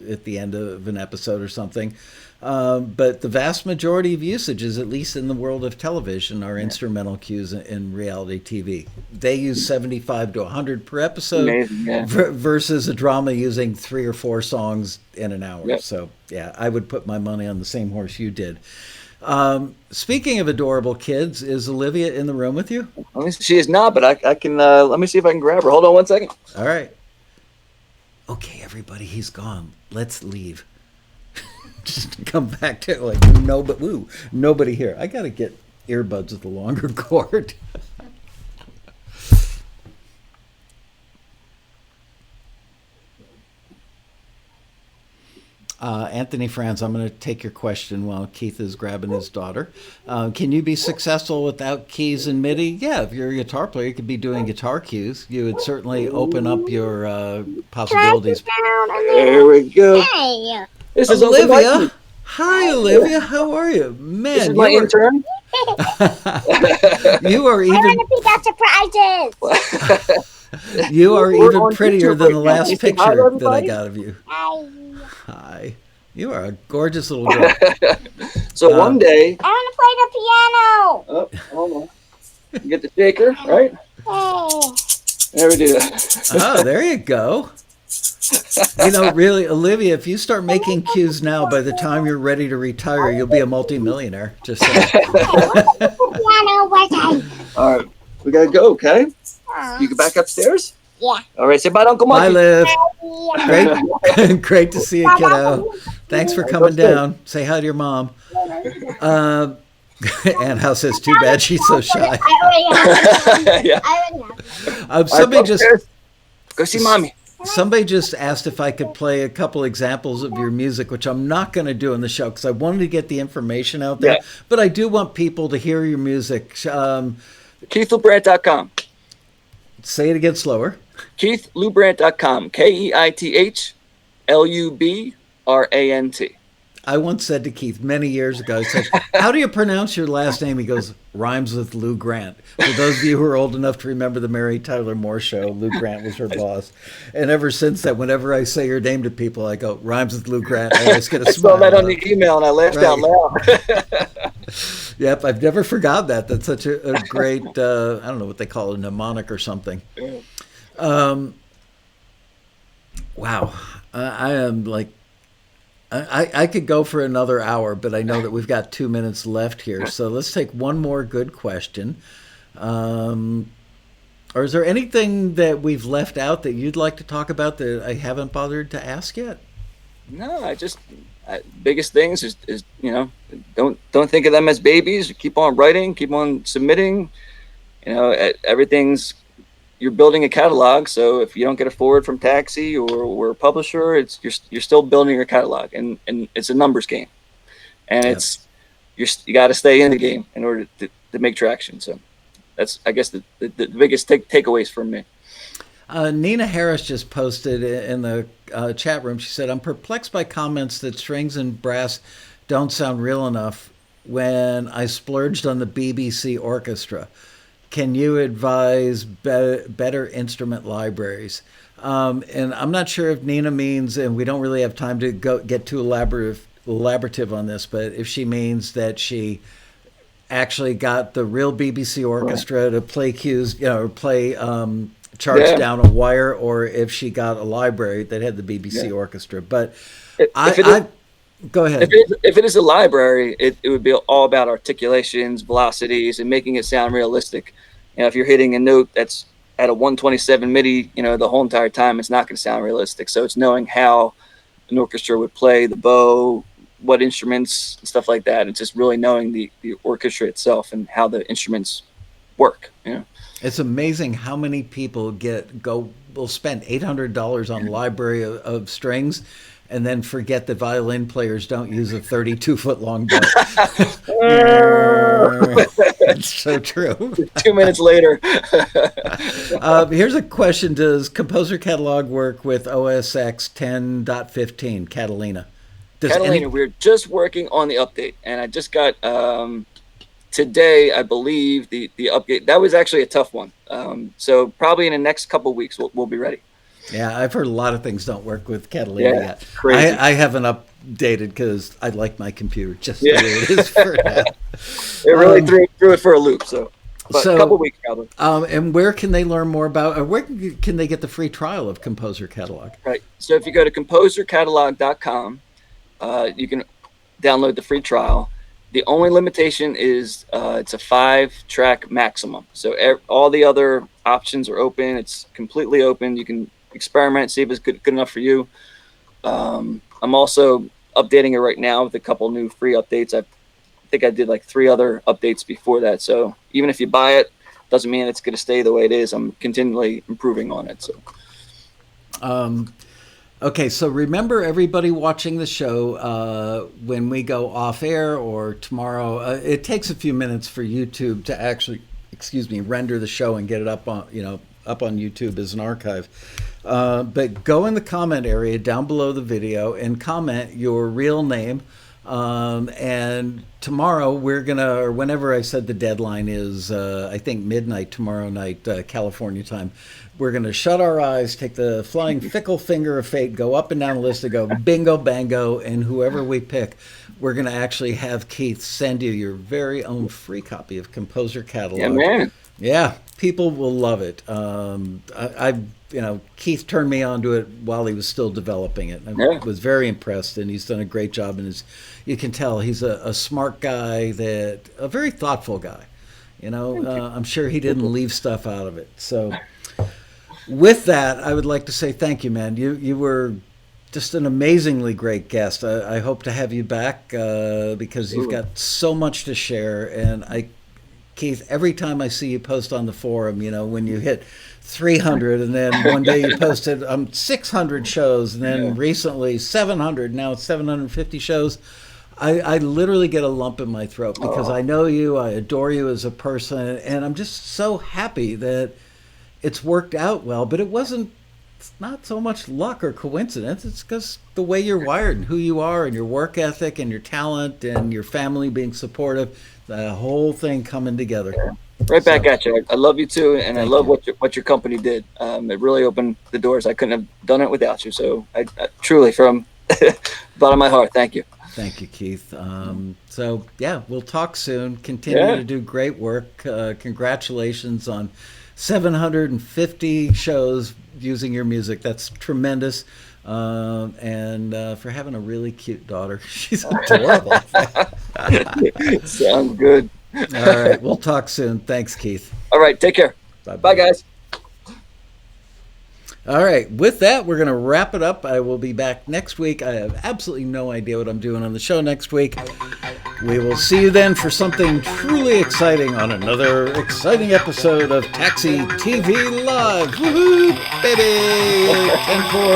at the end of an episode or something. But the vast majority of usages, at least in the world of television, are instrumental cues in reality TV. They use 75 to 100 per episode versus a drama using 3 or 4 songs in an hour. Yep. So, I would put my money on the same horse you did. Speaking of adorable kids, is Olivia in the room with you? She is not, but I can, let me see if I can grab her. Hold on 1 second. All right. Okay, everybody, he's gone. Let's leave. Just come back to nobody here. I got to get earbuds with a longer cord. Anthony Franz, I'm going to take your question while Keith is grabbing his daughter. Can you be successful without keys and MIDI? Yeah, if you're a guitar player, you could be doing guitar cues. You would certainly open up your possibilities. There we go. Hey. This is Olivia. Hi, Olivia. How are you? Man, this is my intern. You are even. I want to pick out surprises. You are We're even on prettier YouTube than right the now. last Can you say hi to picture that I everybody? got of you. Hi. You are a gorgeous little girl. So one day, I want to play the piano. Oh, hold on. You get the shaker, right? There we do that. Oh, there you go. Really, Olivia, if you start making cues now, by the time you're ready to retire, you'll be a multimillionaire. Just saying. All right, we gotta go. Okay, you go back upstairs. Yeah. All right, say bye to Uncle Bye, Monkey. Liv. Great, great to see you, kiddo. Thanks for coming down. Say hi to your mom. Ann House says, too bad she's so shy. Yeah. Somebody just Go see mommy. Somebody just asked if I could play a couple examples of your music, which I'm not going to do in the show because I wanted to get the information out there. Yeah. But I do want people to hear your music. KeithLuBrant.com. Say it again slower. KeithLuBrant.com. KeithLuBrant. I once said to Keith many years ago, I said, how do you pronounce your last name? He goes, rhymes with Lou Grant. For those of you who are old enough to remember the Mary Tyler Moore show, Lou Grant was her boss. And ever since that, whenever I say your name to people, I go, rhymes with Lou Grant. I always get a smile. I saw that on the email and I laughed out loud. Yep, I've never forgot that. That's such a great, I don't know what they call it, a mnemonic or something. Wow. I am like, I could go for another hour, but I know that we've got 2 minutes left here. So let's take one more good question. Or is there anything that we've left out that you'd like to talk about that I haven't bothered to ask yet? No, biggest things is don't think of them as babies. Keep on writing, keep on submitting. Everything's, you're building a catalog, so if you don't get a forward from Taxi or a publisher, you're still building your catalog, and it's a numbers game, and you got to stay in the game in order to make traction. So that's, I guess, the biggest takeaways from me. Nina Harris just posted in the chat room. She said, I'm perplexed by comments that strings and brass don't sound real enough when I splurged on the BBC orchestra. Can you advise better instrument libraries? And I'm not sure if Nina means, and we don't really have time to get too elaborative on this, but if she means that she actually got the real BBC orchestra to play cues, or play charts down a wire, or if she got a library that had the BBC orchestra. But go ahead. If it is a library, it would be all about articulations, velocities, and making it sound realistic. If you're hitting a note that's at a 127 MIDI, the whole entire time, it's not going to sound realistic. So it's knowing how an orchestra would play the bow, what instruments, and stuff like that. It's just really knowing the orchestra itself and how the instruments work. It's amazing how many people will spend $800 on library of strings and then forget that violin players don't use a 32-foot long bow. That's so true. 2 minutes later. Here's a question. Does Composer Catalog work with OS X 10.15, Catalina? Catalina, we're just working on the update. And I just got, today, I believe, the update. That was actually a tough one. So probably in the next couple of weeks, we'll be ready. Yeah, I've heard a lot of things don't work with Catalina yet. Crazy. I haven't updated because I like my computer just the way it is for now. It really threw it for a loop. But a couple of weeks probably. And where can they learn more about, or where can they get the free trial of Composer Catalog? Right. So if you go to composercatalog.com, you can download the free trial. The only limitation is it's a 5-track maximum. So all the other options are open. It's completely open. You can experiment, see if it's good enough for you. I'm also updating it right now with a couple new free updates. I think I did like 3 other updates before that. So even if you buy it, doesn't mean it's going to stay the way it is. I'm continually improving on it. So. Okay, so remember, everybody watching the show, when we go off air or tomorrow, it takes a few minutes for YouTube to actually, render the show and get it up on YouTube as an archive. But go in the comment area down below the video and comment your real name and tomorrow we're gonna, or whenever I said the deadline is, I think midnight tomorrow night, California time. We're gonna shut our eyes, take the flying fickle finger of fate, go up and down the list, and go bingo, bango, and whoever we pick, we're gonna actually have Keith send you your very own free copy of Composer Catalog. Yeah, man. Yeah, people will love it. Keith turned me onto it while he was still developing it. I was very impressed, and he's done a great job. And you can tell he's a smart guy, a very thoughtful guy. I'm sure he didn't leave stuff out of it. So, with that, I would like to say thank you, man. You were just an amazingly great guest. I hope to have you back because you've got so much to share, and Keith, every time I see you post on the forum, when you hit 300 and then one day you posted 600 shows and then recently 700, now it's 750 shows, I literally get a lump in my throat because I know you, I adore you as a person, and I'm just so happy that it's worked out well, but it's not so much luck or coincidence. It's because the way you're wired and who you are and your work ethic and your talent and your family being supportive, the whole thing coming together. Right back at you. I love you too, and I love what your company did. It really opened the doors. I couldn't have done it without you. So I truly, from the bottom of my heart, thank you. Thank you, Keith. So yeah, we'll talk soon. Continue to do great work. Congratulations on 750 shows using your music. That's tremendous. And for having a really cute daughter. She's adorable. Sounds good. All right. We'll talk soon. Thanks, Keith. All right. Take care. Bye, guys. All right. With that, we're going to wrap it up. I will be back next week. I have absolutely no idea what I'm doing on the show next week. We will see you then for something truly exciting on another exciting episode of Taxi TV Live. Woohoo, baby! 10-4.